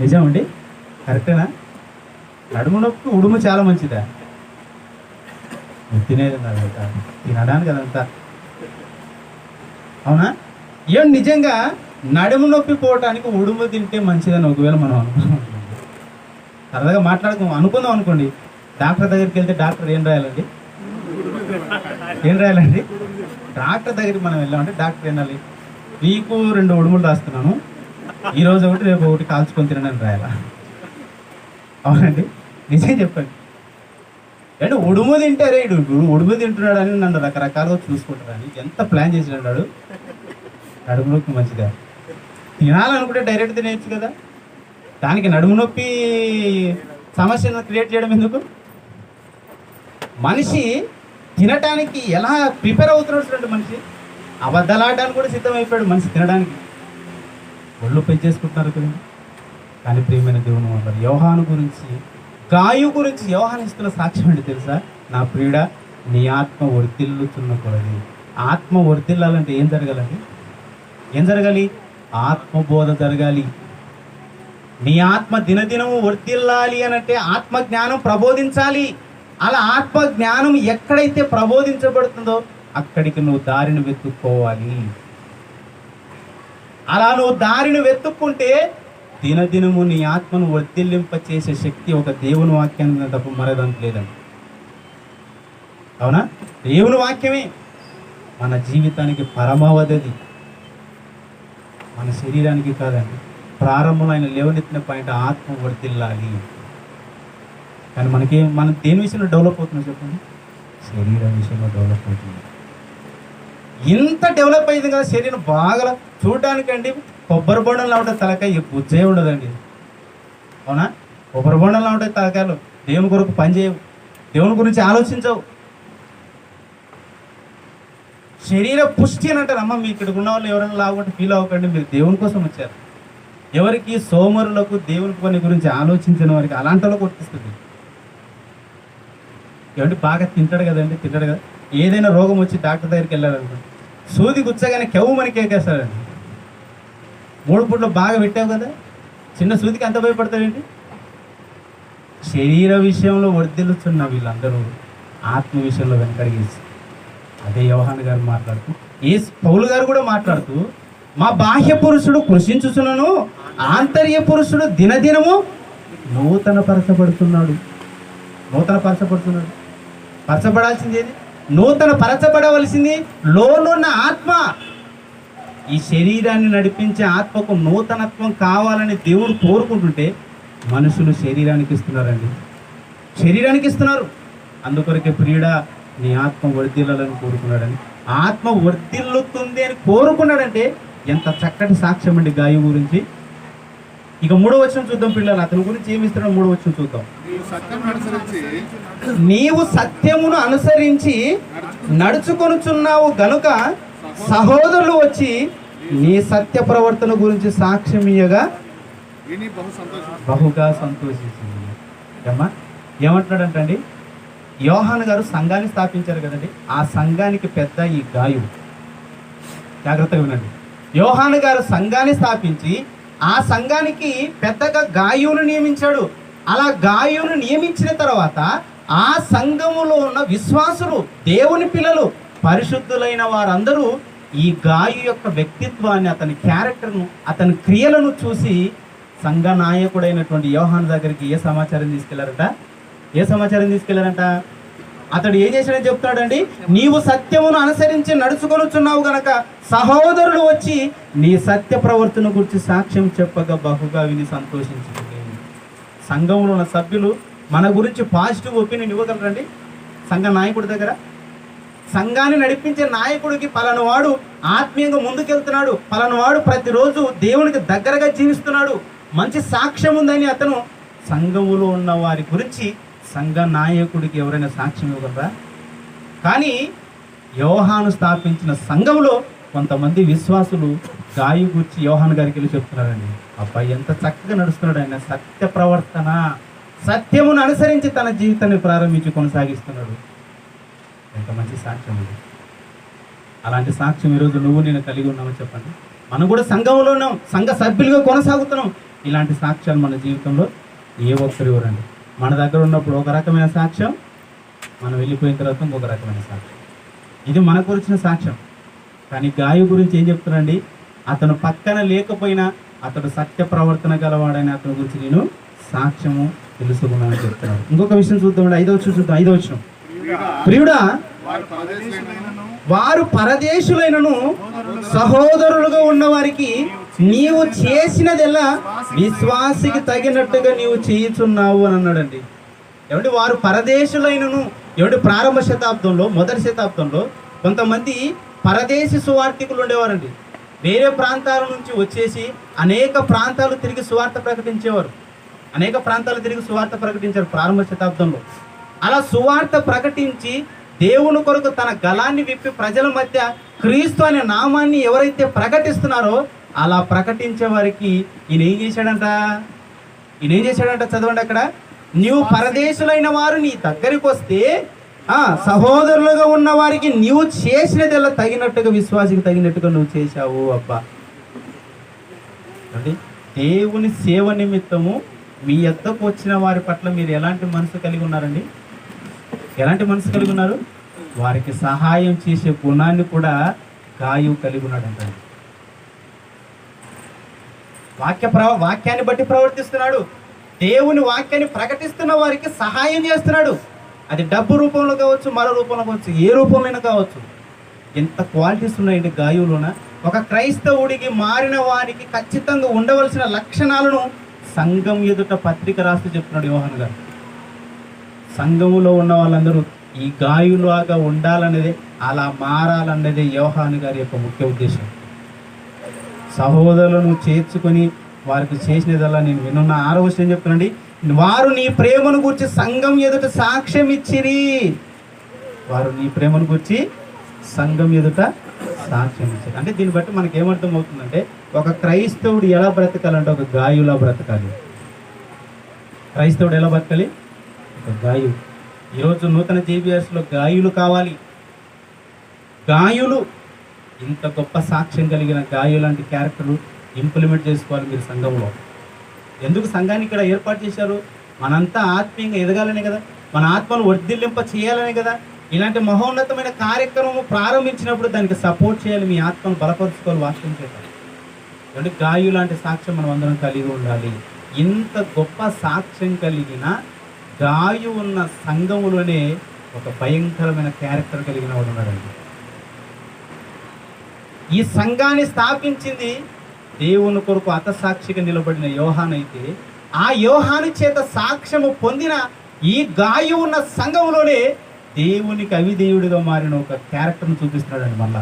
నిజమండి, కరెక్టేనా? నడుము నొప్పికి ఉడుము చాలా మంచిదా? తినేది తినడానికి అదంతా, అవునా? ఏం నిజంగా నడుము నొప్పి పోవటానికి ఉడుము తింటే మంచిదని ఒకవేళ మనం అనుకున్నాం, సరదాగా అనుకుందాం అనుకోండి. డాక్టర్ దగ్గరికి వెళ్తే డాక్టర్ ఏం రాయాలండి? డాక్టర్ దగ్గరికి మనం వెళ్ళామంటే డాక్టర్ ఏనాలి? నీకు 2 ఉడుములు రాస్తున్నాను, ఈరోజు ఒకటి రేపు ఒకటి కాల్చుకొని తినని రాయాలా? అవునండి, నిజం చెప్పండి. అంటే ఉడుము తింటారే, ఉడుము తింటున్నాడని నన్ను రకరకాలుగా చూసుకుంటారని ఎంత ప్లాన్ చేసినాడు. నడుము నొప్పి మంచిదా? తినాలనుకుంటే డైరెక్ట్ తినేయచ్చు కదా. దానికి నడుము నొప్పి సమస్యను క్రియేట్ చేయడం ఎందుకు? మనిషి తినటానికి ఎలా ప్రిపేర్ అవుతున్నాడు మనిషి. అబద్ధాలాడడానికి కూడా సిద్ధమైపోయాడు మనిషి తినడానికి. ఒళ్ళు పెంచేసుకుంటున్నారు కదా. కానీ ప్రియమైన దేవుని వారు, యోహాను గురించి, గాయు గురించి యోహాను ఇస్తున్న సాక్ష్యం ఏంటి తెలుసా? నా ప్రియుడా, నీ ఆత్మ వర్ధిల్లుతున్న కొలది. ఆత్మ వర్ధిల్లాలంటే ఏం జరగాలండి? ఏం జరగాలి? ఆత్మబోధ జరగాలి. నీ ఆత్మ దినదినము వర్ధిల్లాలి అనంటే ఆత్మ జ్ఞానం ప్రబోధించాలి. అలా ఆత్మ జ్ఞానం ఎక్కడైతే ప్రబోధించబడుతుందో అక్కడికి నువ్వు దారిని వెతుక్కోవాలి. అలా నువ్వు దారిని వెతుక్కుంటే దినదినము నీ ఆత్మను వర్ధిల్లింప చేసే శక్తి ఒక దేవుని వాక్యాన్ని తప్ప మరేదానికి లేదండి. అవునా? దేవుని వాక్యమే మన జీవితానికి పరమావధి. మన శరీరానికి కాదండి. ప్రారంభంలో ఆయన లేవనెత్తిన పాయింట్ ఆత్మ వర్ధిల్లాలి. కానీ మనం దేని విషయంలో డెవలప్ అవుతుందో చెప్పండి? శరీరం విషయంలో డెవలప్ అవుతుంది. ఇంత డెవలప్ అయింది కదా శరీరం బాగా చూడటానికండి. కొబ్బరి బొండంలో ఉంటే తలకాయ బుజ్జే ఉండదండి. అవునా? కొబ్బరి బొండంలో ఉంటాయి తలకాయలు. దేవుని కొరకు పనిచేయవు, దేవుని గురించి ఆలోచించవు. శరీర పుష్టి అని అంటారు. అమ్మ, మీ ఇక్కడికి ఉన్న వాళ్ళు ఎవరైనా లాగుంటే ఫీల్ అవ్వకండి, మీరు దేవుని కోసం వచ్చారు. ఎవరికి? సోమరులకు, దేవుని పని గురించి ఆలోచించిన వారికి, అలాంటి వాళ్ళకి వర్తిస్తుంది. ఏమంటే బాగా తింటాడు కదండి, తింటాడు కదా. ఏదైనా రోగం వచ్చి డాక్టర్ దగ్గరికి వెళ్ళారనుకోండి, సూది గుచ్చగానే కెవ్వు మనకి ఎక్కేస్తాడండి. 3 పూట్లు బాగా పెట్టావు కదా, చిన్న సూదికి అంత భయపడతాడండి. శరీర విషయంలో వర్ధిల్లుతున్న వీళ్ళందరూ ఆత్మ విషయంలో వెనకడిగేసి, అదే యోహాను గారు మాట్లాడుతూ, పౌలు గారు కూడా మాట్లాడుతూ, మా బాహ్య పురుషుడు కృషించుచున్నను, ఆంతర్య పురుషుడు దినదినము నూతన పరచబడుతున్నాడు. పరచబడాల్సింది ఏది? నూతన పరచబడవలసింది లోనున్న ఆత్మ. ఈ శరీరాన్ని నడిపించే ఆత్మకు నూతనత్వం కావాలని దేవుడు కోరుకుంటుంటే మనుషులు శరీరానికి ఇస్తున్నారండి, శరీరానికి ఇస్తున్నారు. అందుకొరకే ప్రియుడా, నీ ఆత్మ వర్ధిల్లాలని కోరుకున్నాడని, ఆత్మ వర్ధిల్లుతుంది అని కోరుకున్నాడంటే ఎంత చక్కటి సాక్ష్యం అండి గాయు గురించి. ఇక 3వ వచనం చూద్దాం పిల్లలు. అతని గురించి ఏమి ఇస్తున్నాడు? 3వ వచనం చూద్దాం. నీవు సత్యమును అనుసరించి నడుచుకొనుచున్నావు గనుక సహోదరులు వచ్చి నీ సత్య ప్రవర్తన గురించి సాక్ష్యం ఇయ్యగా బహుగా సంతోషించింది. ఏమ్మా, ఏమంటున్నాడంటండి? యోహాను గారు సంఘాన్ని స్థాపించారు కదండి. ఆ సంఘానికి పెద్ద ఈ గాయు. జాగ్రత్తగా వినండి. యోహాను గారు సంఘాన్ని స్థాపించి ఆ సంఘానికి పెద్దగా గాయువును నియమించాడు. అలా గాయువును నియమించిన తర్వాత ఆ సంఘములో ఉన్న విశ్వాసులు, దేవుని పిల్లలు, పరిశుద్ధులైన వారందరూ ఈ గాయు యొక్క వ్యక్తిత్వాన్ని, అతని క్యారెక్టర్ను, అతని క్రియలను చూసి సంఘ నాయకుడైనటువంటి యోహాను దగ్గరికి ఏ సమాచారం తీసుకెళ్లారంట? అతడు ఏం చేశాడని చెప్తాడండి? నీవు సత్యమును అనుసరించి నడుచుకొనుచున్నావు గనక సహోదరులు వచ్చి నీ సత్య ప్రవర్తన గురించి సాక్ష్యం చెప్పగా బహుగా విని సంతోషించింది. సంఘంలో ఉన్న సభ్యులు మన గురించి పాజిటివ్ ఒపీనియన్ ఇవ్వగలరండి సంఘ నాయకుడి దగ్గర? సంఘాన్ని నడిపించే నాయకుడికి పలానవాడు ఆత్మీయంగా ముందుకెళ్తున్నాడు, పలానవాడు ప్రతిరోజు దేవునికి దగ్గరగా జీవిస్తున్నాడు, మంచి సాక్ష్యం ఉందని అతను సంఘములో ఉన్న వారి గురించి సంఘ నాయకుడికి ఎవరైనా సాక్ష్యం ఇవ్వగలరా? కానీ యోహాను స్థాపించిన సంఘంలో కొంతమంది విశ్వాసులు గాయు గురించి యోహాను గారికి వెళ్ళి చెప్తున్నారండి, అబ్బాయి ఎంత చక్కగా నడుస్తున్నాడు, ఆయన సత్య ప్రవర్తన, సత్యమును అనుసరించి తన జీవితాన్ని ప్రారంభించి కొనసాగిస్తున్నాడు. ఎంత మంచి సాక్ష్యం ఇది. అలాంటి సాక్ష్యం ఈరోజు నువ్వు నేను కలిగి ఉన్నామని చెప్పండి. మనం కూడా సంఘంలో ఉన్నాం, సంఘ సభ్యులుగా కొనసాగుతున్నాం. ఇలాంటి సాక్ష్యాలు మన జీవితంలో ఏ ఒక్కరు ఇవ్వరండి. మన దగ్గర ఉన్నప్పుడు ఒక రకమైన సాక్ష్యం, మనం వెళ్ళిపోయిన తర్వాత ఇంకొక రకమైన సాక్ష్యం. ఇది మనకు వచ్చిన సాక్ష్యం. కానీ గాయు గురించి ఏం చెప్తున్నాండి? అతను పక్కన లేకపోయినా అతడు సత్య ప్రవర్తన గలవాడని అతని గురించి నేను సాక్ష్యము తెలుసుకున్నానని చెప్తున్నాడు. ఇంకొక విషయం చూద్దాం. 5వ వచనం. ప్రియుడా, వారు పరదేశులైనను సహోదరులుగా ఉన్న వారికి నీవు చేసినదెల్లా విశ్వాసికి తగినట్టుగా నీవు చేయుచున్నావు అని అన్నాడండి. ఏమంటే వారు పరదేశులైనను, ఏమంటే ప్రారంభ శతాబ్దంలో, మొదటి శతాబ్దంలో కొంతమంది పరదేశీ సువార్థికులు ఉండేవారండి. వేరే ప్రాంతాల నుంచి వచ్చేసి అనేక ప్రాంతాలు తిరిగి సువార్త ప్రకటించేవారు. అనేక ప్రాంతాలు తిరిగి సువార్త ప్రకటించారు ప్రారంభ శతాబ్దంలో. అలా సువార్త ప్రకటించి దేవుని కొరకు తన గళాన్ని విప్పి ప్రజల మధ్య క్రీస్తు అనే నామాన్ని ఎవరైతే ప్రకటిస్తున్నారో అలా ప్రకటించే వారికి ఈయన ఏం చేశాడంట చదవండి అక్కడ. నీవు పరదేశులైన వారు నీ దగ్గరికి వస్తే సహోదరులుగా ఉన్న వారికి నీవు చేసినదెల్లా తగినట్టుగా, విశ్వాసికి తగినట్టుగా నువ్వు చేశావు. అబ్బా, అంటే దేవుని సేవ నిమిత్తము మీ యొద్దకు వచ్చిన వారి పట్ల మీరు ఎలాంటి మనసు కలిగి ఉన్నారండి? ఎలాంటి మనసు కలిగి ఉన్నారు? వారికి సహాయం చేసే గుణాన్ని కూడా గాయు కలిగి ఉన్నాడంట. వాక్యాన్ని బట్టి ప్రవర్తిస్తున్నాడు. దేవుని వాక్యాన్ని ప్రకటిస్తున్న వారికి సహాయం చేస్తున్నాడు. అది డబ్బు రూపంలో కావచ్చు, మరో రూపంలో కావచ్చు, ఏ రూపంలో కావచ్చు. ఎంత క్వాలిటీస్ ఉన్నాయండి గాయులోన. ఒక క్రైస్తవుడికి మారిన వారికి ఖచ్చితంగా ఉండవలసిన లక్షణాలను సంఘం ఎదుట పత్రిక రాస్తూ చెప్తున్నాడు యోహాను గారు. సంఘములో ఉన్న వాళ్ళందరూ ఈ గాయులాగా ఉండాలనేదే, అలా మారాలన్నదే యోహాను గారి యొక్క ముఖ్య ఉద్దేశం. సహోదరులను చేర్చుకొని వారికి చేసినదల్లా నేను వినున్న 6వ వచనం చెప్తున్నాండి. వారు నీ ప్రేమను గురించి సంఘం ఎదుట సాక్ష్యం ఇచ్చిరి. వారు నీ ప్రేమను గురించి సంఘం ఎదుట సాక్ష్యం ఇచ్చారు. అంటే దీన్ని బట్టి మనకి ఏమర్థం అవుతుందంటే, ఒక క్రైస్తవుడు ఎలా బ్రతకాలంటే ఒక గాయులా బ్రతకాలి. క్రైస్తవుడు ఎలా బ్రతకాలి? ఒక గాయు. ఈరోజు నూతన JBRSలో గాయులు కావాలి. గాయులు, ఇంత గొప్ప సాక్ష్యం కలిగిన గాయు లాంటి క్యారెక్టర్లు ఇంప్లిమెంట్ చేసుకోవాలి మీరు సంఘంలో. ఎందుకు సంఘాన్ని ఇక్కడ ఏర్పాటు చేశారు? మనంతా ఆత్మీయంగా ఎదగాలనే కదా, మన ఆత్మను వర్ధిల్లింప చేయాలనే కదా. ఇలాంటి మహోన్నతమైన కార్యక్రమం ప్రారంభించినప్పుడు దానికి సపోర్ట్ చేయాలి, మీ ఆత్మను బలపరుచుకోవాలి. వాక్యం చేయాలి. అంటే గాయు లాంటి సాక్ష్యం మనం అందరం కలిగి ఉండాలి. ఇంత గొప్ప సాక్ష్యం కలిగిన గాయు ఉన్న సంఘములోనే ఒక భయంకరమైన క్యారెక్టర్ కలిగిన వాడు ఉన్నాడండి. ఈ సంఘాన్ని స్థాపించింది దేవుని కొరకు హతసాక్షిగా నిలబడిన యోహాను అయితే, ఆ యోహాను చేత సాక్ష్యము పొందిన ఈ గాయు ఉన్న సంఘంలోనే దేవునికి అవిధేయుడిగా మారిన ఒక క్యారెక్టర్ను చూపిస్తున్నాడు అండి. మళ్ళా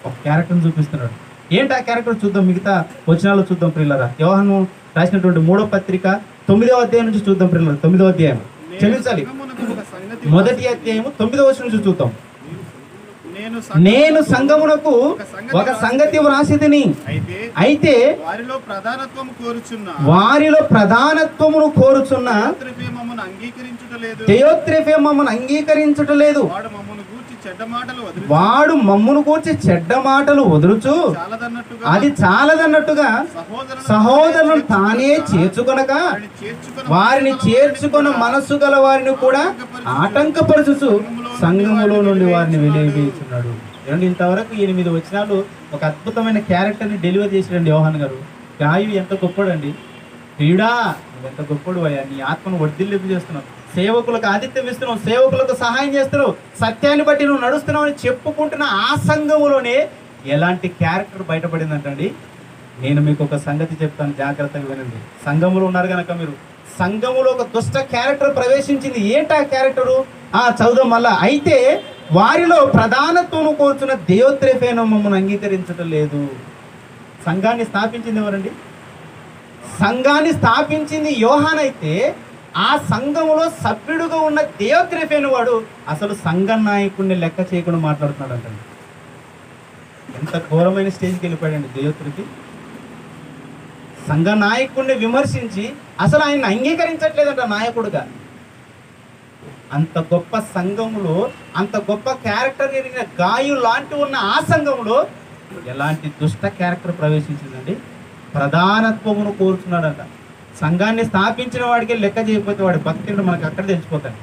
ఒక క్యారెక్టర్ను చూపిస్తున్నాడు. ఏంటి ఆ క్యారెక్టర్ చూద్దాం, మిగతా వచనాలు చూద్దాం ప్రియులారా. యోహాను రాసినటువంటి 3వ పత్రిక 9వ అధ్యాయం నుంచి చూద్దాం ప్రియులారా. 9వ అధ్యాయం క్షమించాలి, 1వ అధ్యాయము 9వ వచనం నుంచి చూద్దాం. నేను సంఘమునకు ఒక సంగతి వ్రాసితిని, అయితే వారిలో ప్రధానత్వమును కోరుచున్న తెయోత్రెఫే మమ్మను అంగీకరించుటలేదు. వాడు మమ్మును గూర్చి చెడ్డ మాటలు వదులుచు అది చాలదన్నట్టుగా సహోదరులను తానే చేర్చుకొనక వారిని చేర్చుకొన మనస్సు గల వారిని కూడా ఆటంకపరచుచు సంఘములో నుండి వారిని వెలివేయుచున్నాడు. ఏమంటే ఇంతవరకు 8 వచనాలు ఒక అద్భుతమైన క్యారెక్టర్ని డెలివర్ చేసాడండి యోహాను గారు. గాయు ఎంత గొప్పడండి. ప్రియుడా, నువ్వు ఎంత గొప్పడు అయ్యా, నీ ఆత్మను వర్ధిల్లింపు చేస్తున్నావు, సేవకులకు ఆతిథ్యం ఇస్తున్నావు, సేవకులకు సహాయం చేస్తున్నావు, సత్యాన్ని బట్టి నువ్వు నడుస్తున్నావు అని చెప్పుకుంటున్న ఆ సంఘములోనే ఎలాంటి క్యారెక్టర్ బయటపడిందంటండి. నేను మీకు ఒక సంగతి చెప్తాను, జాగ్రత్తగా వినండి. సంఘములో ఉన్నారు కనుక మీరు, సంఘములో ఒక దుష్ట క్యారెక్టర్ ప్రవేశించింది. ఏంటి ఆ క్యారెక్టరు? చదువు మళ్ళా. అయితే వారిలో ప్రధానత్వం కోరుచున్న దేయోత్రెఫేను మమ్మల్ని అంగీకరించడం లేదు. సంఘాన్ని స్థాపించింది ఎవరండి? సంఘాన్ని స్థాపించింది యోహాను అయితే, ఆ సంఘములో సభ్యుడుగా ఉన్న దేయోత్రెఫేను వాడు అసలు సంఘ నాయకుడిని లెక్క చేయకుండా మాట్లాడుతున్నాడు అంటండి. ఎంత ఘోరమైన స్టేజ్కి వెళ్ళిపోయాడండి దేయోత్రెఫి. సంఘ నాయకుడిని విమర్శించి అసలు ఆయన అంగీకరించట్లేదంట నాయకుడుగా. అంత గొప్ప సంఘములో, అంత గొప్ప క్యారెక్టర్ కలిగిన గాయు లాంటి ఉన్న ఆ సంఘంలో ఎలాంటి దుష్ట క్యారెక్టర్ ప్రవేశించిందండి. ప్రధానత్వమును కోరుతున్నాడంట. సంఘాన్ని స్థాపించిన వాడికి లెక్క చేయకపోతే వాడి భక్తుడు మనకు అక్కడ తెలిసిపోతాడు.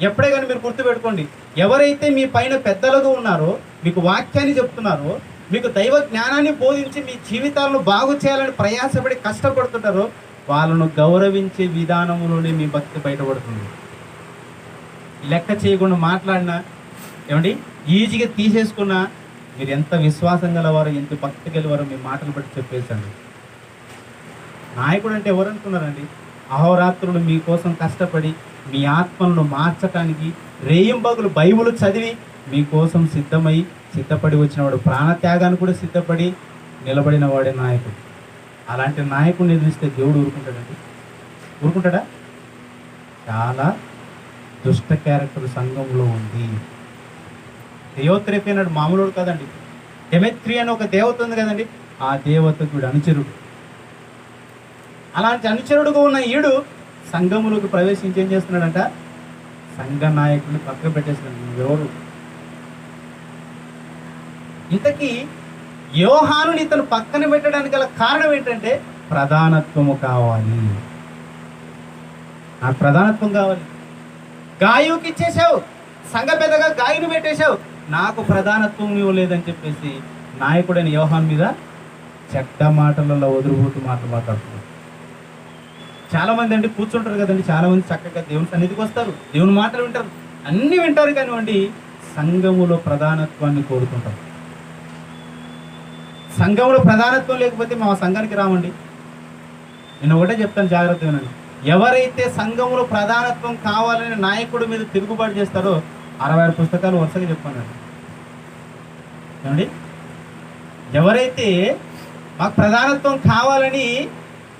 ఎప్పుడే కానీ మీరు గుర్తుపెట్టుకోండి, ఎవరైతే మీ పైన పెద్దలుగా ఉన్నారో, మీకు వాక్యాన్ని చెప్తున్నారో, మీకు దైవ జ్ఞానాన్ని బోధించి మీ జీవితాలను బాగు చేయాలని ప్రయాసపడి కష్టపడుతుంటారో, వాళ్ళను గౌరవించే విధానంలోనే మీ భక్తి బయటపడుతుంది. లెక్క చేయకుండా మాట్లాడినా, ఏమండి ఈజీగా తీసేసుకున్నా, మీరు ఎంత విశ్వాసం గలవారో, ఎంత భక్తి గలవారో మీ మాటలు బట్టి చెప్పేసండి. నాయకుడు అంటే ఎవరు అనుకున్నారండి? అహోరాత్రులు మీకోసం కష్టపడి మీ ఆత్మలను మార్చటానికి రేయింబగులు బైబిల్ చదివి మీకోసం సిద్ధపడి వచ్చినవాడు, ప్రాణత్యాగాన్ని కూడా సిద్ధపడి నిలబడిన వాడే నాయకుడు. అలాంటి నాయకుడిని ఎదిరిస్తే దేవుడు ఊరుకుంటాడండి? ఊరుకుంటాడా? చాలా దుష్ట క్యారెక్టర్ సంఘంలో ఉంది. దేవత్రేపి అన్నాడు, మామూలుడు కాదండి. డెమెత్రి అని ఒక దేవత ఉంది కదండి, ఆ దేవతకు వీడు అనుచరుడు. అలాంటి అనుచరుడుగా ఉన్న ఈడు సంఘములకు ప్రవేశించి ఏం చేస్తున్నాడంట? సంఘ నాయకుడిని పక్కన పెట్టేస్తున్నాడు. నువ్వెవరు? ఇంతకీ యోహానుని ఇతను పక్కన పెట్టడానికి గల కారణం ఏంటంటే ప్రధానత్వము కావాలి. నాకు ప్రధానత్వం కావాలి. గాయుకి ఇచ్చేసావు, సంఘ పెద్దగా గాయుని పెట్టేశావు, నాకు ప్రధానత్వం ఇవ్వలేదని చెప్పేసి నాయకుడైన యోహాను మీద చెడ్డ మాటలలో వదిలిపోతూ మాట్లాడుతున్నారు. చాలా మంది అండి కూర్చుంటారు కదండి, చాలా మంది చక్కగా దేవుని సన్నిధికి వస్తారు, దేవుని మాటలు వింటారు, అన్నీ వింటారు, కానివ్వండి సంఘములో ప్రధానత్వాన్ని కోరుకుంటారు. సంఘంలో ప్రధానత్వం లేకపోతే మా సంఘానికి రామండి. నేను ఒకటే చెప్తాను, జాగ్రత్తగా వినండి. ఎవరైతే సంఘంలో ప్రధానత్వం కావాలని నాయకుడి మీద తిరుగుబాటు చేస్తారో 66 పుస్తకాలు వరుసగా చెప్పానండి. ఏమండి? ఎవరైతే మాకు ప్రధానత్వం కావాలని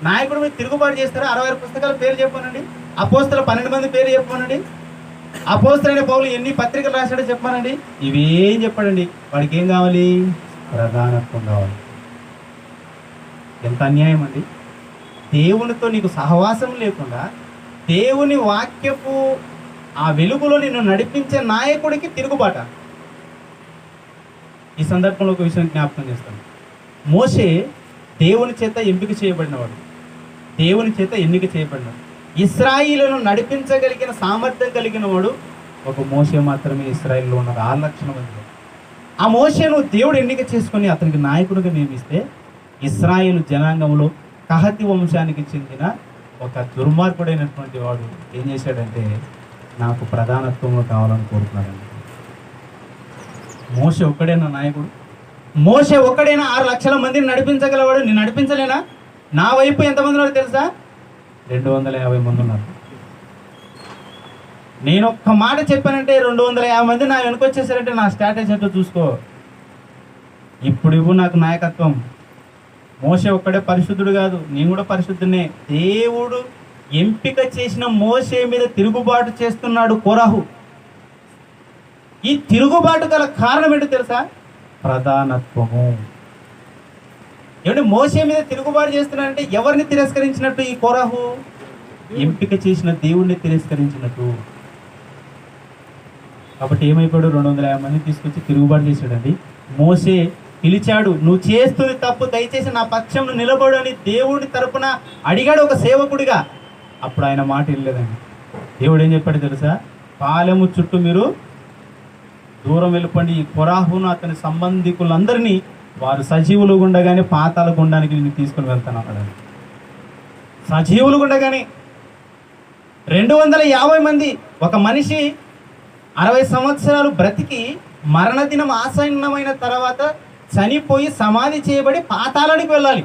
నాయకుడి మీద తిరుగుబాటు చేస్తారో 66 పుస్తకాల పేరు చెప్పానండి. అపోస్తల 12 మంది పేరు చెప్పానండి. అపోస్తలైన పౌలు ఎన్ని పత్రికలు రాశాడో చెప్పానండి. ఇవేం చెప్పాడండి? వాడికి ఏం కావాలి? ప్రధానత్వం కావాలి. ఎంత అన్యాయం అండి! దేవునితో నీకు సహవాసం లేకుండా దేవుని వాక్యపు ఆ వెలుగులో నిన్ను నడిపించే నాయకుడికి తిరుగుబాట. ఈ సందర్భంలో ఒక విషయం జ్ఞాపకం చేస్తాను. మోషే దేవుని చేత ఎంపిక చేయబడినవాడు, దేవుని చేత ఎన్నిక చేయబడినాడు. ఇశ్రాయేలును నడిపించగలిగిన సామర్థ్యం కలిగిన వాడు ఒక మోషే మాత్రమే ఇశ్రాయేలులో ఉన్నారు, 6 లక్షల మంది. ఆ మోషేను దేవుడు ఎన్నిక చేసుకొని అతనికి నాయకుడిగా నియమిస్తే ఇశ్రాయేలు జనాంగంలో కహతి వంశానికి చెందిన ఒక దుర్మార్గుడైనటువంటి వాడు ఏం చేశాడంటే నాకు ప్రధానత్వంలో కావాలని కోరుకున్నాడండి. మోషే ఒక్కడైనా నాయకుడు? మోషే ఒక్కడైనా 6 లక్షల మందిని నడిపించగలవాడు? నేను నడిపించలేనా? నా వైపు ఎంతమంది ఉన్నారు తెలుసా? 250 మంది ఉన్నారు. నేను ఒక్క మాట చెప్పానంటే 250 మంది నా వెనుక వచ్చేసారంటే నా స్ట్రాటజీ ఏంటో చూసుకో. ఇప్పుడు నాకు నాయకత్వం. మోషే ఒక్కడే పరిశుద్ధుడు కాదు, నేను కూడా పరిశుద్ధునే. దేవుడు ఎంపిక చేసిన మోషే మీద తిరుగుబాటు చేస్తున్నాడు కోరాహు. ఈ తిరుగుబాటు గల కారణం ఏంటో తెలుసా? ప్రధానత్వము. ఏమంటే మోషే మీద తిరుగుబాటు చేస్తున్నాడంటే ఎవరిని తిరస్కరించినట్టు? ఈ కోరాహు ఎంపిక చేసిన దేవుణ్ణి తిరస్కరించినట్టు. కాబట్టి ఏమైపోయాడు? 250 మందిని తీసుకొచ్చి తిరుగుబాటు చేశాడండి. మోషే పిలిచాడు, నువ్వు చేస్తుంది తప్పు, దయచేసి నా పక్షంలో నిలబడు అని దేవుడి తరపున అడిగాడు ఒక సేవకుడిగా. అప్పుడు ఆయన మాట వెళ్ళలేదండి. దేవుడు ఏం చెప్పాడు తెలుసా? పాలెము చుట్టూ మీరు దూరం వెళ్ళిపోండి, ఈ కొరాహును అతని సంబంధికులందరినీ వారు సజీవులు గుండగానే పాతాల గుండానికి నేను తీసుకుని వెళ్తాను అన్నాడు. సజీవులు గుండగానే 250 మంది. ఒక మనిషి 60 సంవత్సరాలు బ్రతికి మరణదినం ఆసన్నమైన తర్వాత చనిపోయి సమాధి చేయబడి పాతాళానికి వెళ్ళాలి.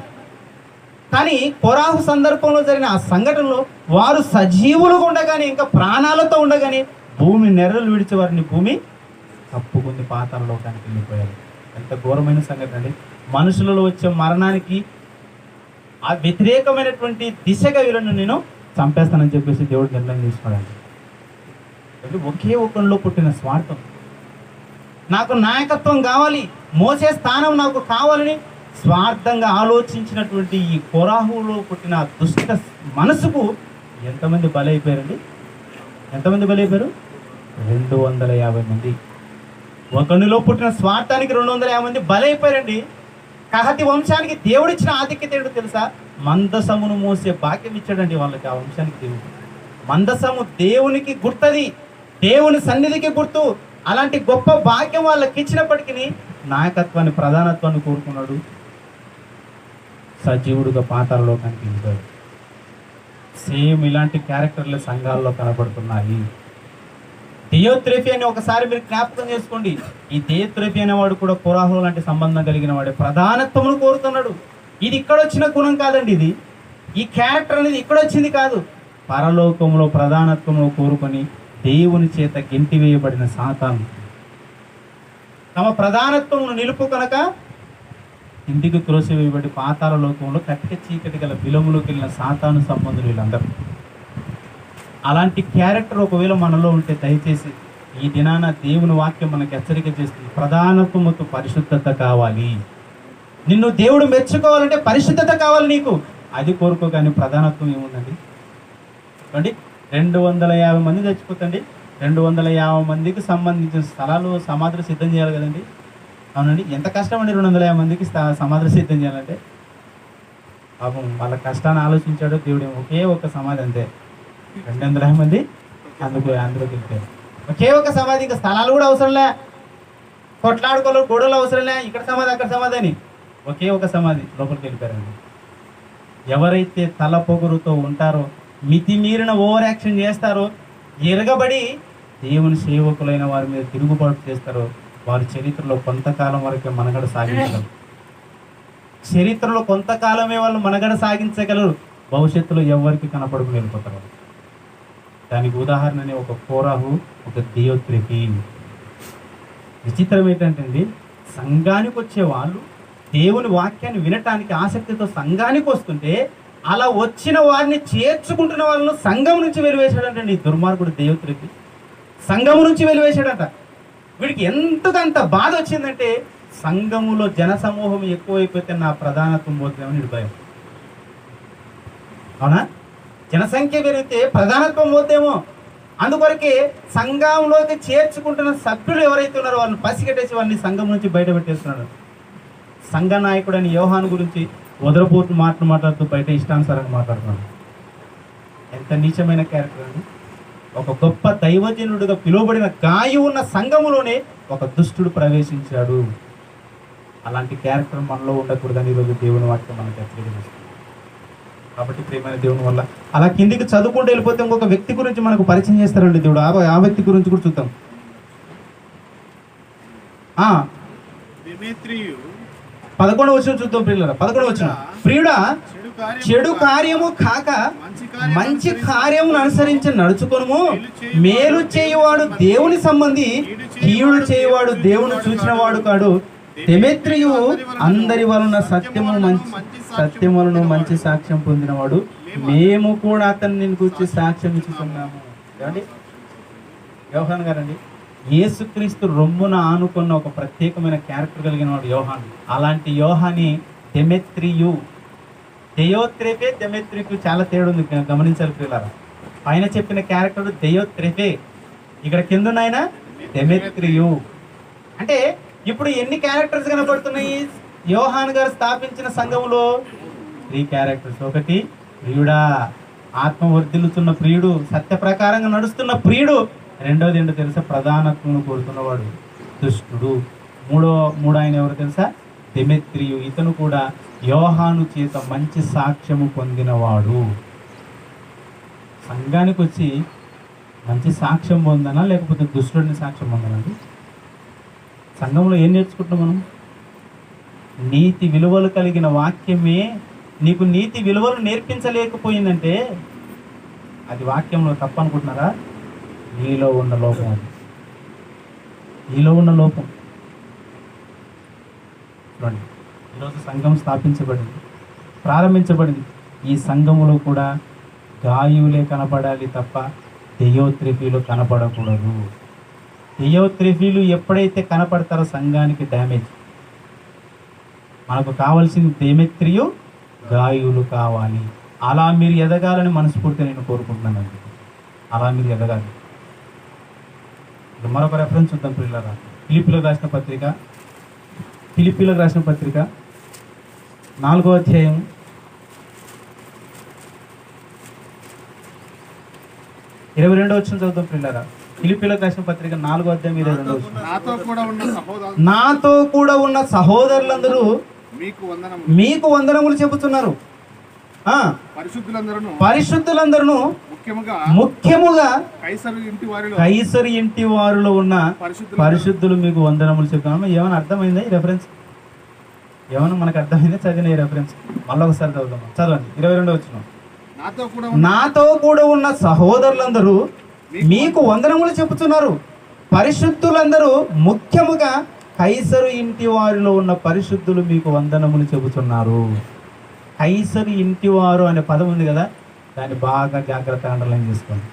కానీ కొరాహు సందర్భంలో జరిగిన ఆ సంఘటనలో వారు సజీవులుగా ఉండగానే, ఇంకా ప్రాణాలతో ఉండగానే భూమి నెర్రలు విడిచి వారిని భూమి కప్పుకుంది, పాతాళ లోకానికి వెళ్ళిపోయారు. ఎంత ఘోరమైన సంఘటన అండి! మనుషులలో వచ్చే మరణానికి ఆ వ్యతిరేకమైనటువంటి దిశగా వీళ్ళను నేను చంపేస్తానని చెప్పేసి దేవుడు నిర్ణయం తీసుకోవడానికి. ఒకే ఒకరిలో పుట్టిన స్వార్థం. నాకు నాయకత్వం కావాలి, మోసే స్థానం నాకు కావాలని స్వార్థంగా ఆలోచించినటువంటి ఈ కొరాహులో పుట్టిన దుష్ట మనసుకు ఎంతమంది బలైపోయారండి? ఎంతమంది బలైపోయారు? 250 మంది. ఒకనిలో పుట్టిన స్వార్థానికి 250 మంది బలైపోయారండి. కహతి వంశానికి దేవుడిచ్చిన ఆధిక్యత ఏంటో తెలుసా? మందసమును మోసే భాగ్యం ఇచ్చాడండి వాళ్ళకి. ఆ వంశానికి దేవుడు మందసము దేవునికి గుర్తది, దేవుని సన్నిధికి గుర్తు. అలాంటి గొప్ప భాగ్యం వాళ్ళకి ఇచ్చినప్పటికీ నాయకత్వాన్ని, ప్రధానత్వాన్ని కోరుకున్నాడు. సజీవుడుగా పాతాళ లోకానికి వెళ్ళాడు. సేమ్ ఇలాంటి క్యారెక్టర్లు సంఘాల్లో కనబడుతున్నాయి. థియోత్రెఫీ అని ఒకసారి మీరు జ్ఞాపకం చేసుకోండి. ఈ థియోత్రెఫీ అనేవాడు కూడా కోరాహు లాంటి సంబంధం కలిగిన వాడే, ప్రధానత్వమును కోరుతున్నాడు. ఇది ఇక్కడ వచ్చిన గుణం కాదండి, ఇది ఈ క్యారెక్టర్ అనేది ఇక్కడ వచ్చింది కాదు. పరలోకంలో ప్రధానత్వమును కోరుకొని దేవుని చేత గెంటి వేయబడిన సాతాను తమ ప్రధానత్వమును నిలుపు కనుక ఇంటికి త్రోసివేయబడి పాతాళ లోకంలో కట్టిక చీకటి గల బిలములోకి వెళ్ళిన సాతాను సంబంధులు వీళ్ళందరూ. అలాంటి క్యారెక్టర్ ఒకవేళ మనలో ఉంటే దయచేసి ఈ దినాన దేవుని వాక్యం మనకు హెచ్చరిక చేస్తుంది. ప్రధానత్వముతో పరిశుద్ధత కావాలి. నిన్ను దేవుడు మెచ్చుకోవాలంటే పరిశుద్ధత కావాలి నీకు, అది కోరుకో. కానీ ప్రధానత్వం ఏముందండి? చూడండి, 250 మంది చచ్చిపోతండి. 250 మందికి సంబంధించిన స్థలాలు సమాధులు సిద్ధం చేయాలి కదండి. అవునండి, ఎంత కష్టం అండి 250 మందికి సమాధులు సిద్ధం చేయాలంటే. పాపం వాళ్ళ కష్టాన్ని ఆలోచించాడు దేవుడు. ఒకే ఒక సమాధి, అంతే 250 మంది అందులోకి వెళ్తారు. ఒకే ఒక సమాధి, ఇంకా స్థలాలు కూడా అవసరంలే, కొట్లాడుకోవాలి, గొడవలు అవసరంలే, ఇక్కడ సమాధి అక్కడ సమాధి అని ఒకే ఒక సమాధి లోపలికి వెళ్ళిపోయారండి. ఎవరైతే తల పొగురుతో ఉంటారో, మితిమీరిన ఓవర్ యాక్షన్ చేస్తారో, ఎరగబడి దేవుని సేవకులైన వారి మీద తిరుగుబాటు చేస్తారో, వారి చరిత్రలో కొంతకాలం వరకే మనగడ సాగించగలరు. చరిత్రలో కొంతకాలమే వాళ్ళు మనగడ సాగించగలరు. భవిష్యత్తులో ఎవరికి కనపడుకుని వెళ్ళిపోతారు. దానికి ఉదాహరణనే ఒక కోరాహు, ఒక థియోత్రెఫీ. విచిత్రం ఏంటంటే, సంఘానికి వచ్చే వాళ్ళు దేవుని వాక్యాన్ని వినటానికి ఆసక్తితో సంఘానికి వస్తుంటే, అలా వచ్చిన వారిని చేర్చుకుంటున్న వాళ్ళను సంఘం నుంచి వెలివేశాడంటండి ఈ దుర్మార్గుడు థియోత్రెఫీ. సంఘము నుంచి వెలివేశాడట. వీడికి ఎంతకంత బాధ వచ్చిందంటే, సంఘములో జనసమూహం ఎక్కువైపోతే నా ప్రధానత్వం పోతుందేమని భయం. అవునా? జనసంఖ్య పెరిగితే ప్రధానత్వం పోతేమో. అందుకొరకే సంఘంలోకి చేర్చుకుంటున్న సభ్యులు ఎవరైతే ఉన్నారో వాళ్ళని పసిగట్టేసి వారిని సంఘం నుంచి బయట పెట్టేస్తున్నాడు. సంఘ నాయకుడు అని యోహాను గురించి వదలపోతూ మాట్లాడుతూ బయట ఇష్టానుసారంగా మాట్లాడుతున్నాడు. ఎంత నీచమైన క్యారెక్టర్ అండి. ఒక గొప్ప దైవజనుడుగా పిలువబడిన గాయి ఉన్న సంఘములోనే ఒక దుష్టుడు ప్రవేశించాడు. అలాంటి క్యారెక్టర్ మనలో ఉండకూడదని ఈరోజు దేవుని వాక్యం మనకు హెచ్చరిస్తుంది. కాబట్టి ప్రియమైన దేవుని వల్ల అలా కిందికి చదువుకుంటూ వెళ్ళిపోతే ఇంకొక వ్యక్తి గురించి మనకు పరిచయం చేస్తారండి దేవుడు. ఆ వ్యక్తి గురించి కూడా చూద్దాం. 11వ వచనం చూద్దాం ప్రియులారా. 11వ వచనం, ప్రియుడా చెడు కార్యము కాక మంచి కార్యమును అనుసరించి నడుచుకొనుము. మేలు చేయువాడు దేవుని సంబంధి, కీడు చేయువాడు దేవుని చూచిన వాడు కాడు. దెమెత్రియు అందరి వలన సత్యం వలన మంచి సాక్ష్యం పొందినవాడు. మేము కూడా అతన్ని గురించి సాక్ష్యం ఇస్తున్నాము. ఏమండి యోహాను గారండి, యేసుక్రీస్తు రొమ్మున ఆనుకున్న ఒక ప్రత్యేకమైన క్యారెక్టర్ కలిగిన వాడు యోహాను. అలాంటి యోహాని దెమెత్రియు. థియోత్రెఫే దెమెత్రియకు చాలా తేడా ఉంది, గమనించాలి పిల్లరా. పైన చెప్పిన క్యారెక్టర్ థియోత్రెఫే, ఇక్కడ కింద ఆయన దెమెత్రియు. అంటే ఇప్పుడు ఎన్ని క్యారెక్టర్స్ కనపడుతున్నాయి యోహాన్ గారు స్థాపించిన సంఘంలో? 3 క్యారెక్టర్స్. ఒకటి ప్రియుడా, ఆత్మ వర్ధిల్లుతున్న ప్రియుడు, సత్య ప్రకారంగా నడుస్తున్న ప్రియుడు. రెండోది ఏంటో తెలుసా? ప్రధానత్వం కోరుతున్నవాడు దుష్టుడు. మూడో ఆయన ఎవరు తెలుసా? దెమెత్రియు. ఇతను కూడా యోహాను చేత మంచి సాక్ష్యము పొందినవాడు. సంఘానికి వచ్చి మంచి సాక్ష్యం పొందనా లేకపోతే దుష్టుడిని సాక్ష్యం పొందనండి? సంఘంలో ఏం నేర్చుకుంటున్నాం మనం? నీతి విలువలు కలిగిన వాక్యమే నీకు నీతి విలువలు నేర్పించలేకపోయిందంటే అది వాక్యంలో తప్పు అనుకుంటున్నారా? నీలో ఉన్న లోపం. అది నీలో ఉన్న లోపం. చూడండి, ఈరోజు సంఘం స్థాపించబడింది, ప్రారంభించబడింది. ఈ సంఘములో కూడా గాయువులే కనపడాలి తప్ప థియోత్రెఫీలు కనపడకూడదు. థియోత్రెఫీలు ఎప్పుడైతే కనపడతారో సంఘానికి డ్యామేజ్. మనకు కావాల్సింది దెమెత్రియు, గాయువులు కావాలి. అలా మీరు ఎదగాలని మనస్ఫూర్తిగా నేను కోరుకుంటున్నానండి. అలా మీరు ఎదగాలి. మరొక రెఫరెన్స్ చూద్దాం పిల్లరా. ఫిలిప్పీలకు రాసిన పత్రిక 4వ అధ్యాయం 22వ వచనం చదువుతాం పిల్లరా. ఫిలిప్పీలకు రాసిన పత్రిక 4వ అధ్యాయం 22వ వచనం. నాతో కూడా ఉన్న సహోదరులందరూ మీకు వందనములు చెబుతున్నారు. పరిశుద్ధులందరూ ముఖ్యముగా కైసరు ఇంటి వారిలో ఉన్న పరిశుద్ధులు మీకు వందనములు చెప్తున్నాము. ఏమైనా అర్థమైందా ఈ రెఫరెన్స్? ఏమన్నా మనకు అర్థమైందా? చదివిన ఈ రెఫరెన్స్ మళ్ళీ ఒకసారి చదువుదాం. చదవండి 22వ వచనం. నాతో కూడా ఉన్న సహోదరులందరూ మీకు వందనములు చెప్పుతున్నారు. పరిశుద్ధులందరూ ముఖ్యముగా కైసరు ఇంటి వారిలో ఉన్న పరిశుద్ధులు మీకు వందనములు చెబుతున్నారు. కైసరు ఇంటివారు అనే పదం ఉంది కదా, దాన్ని బాగా జాగ్రత్తగా అండర్లైన్ చేసుకోండి.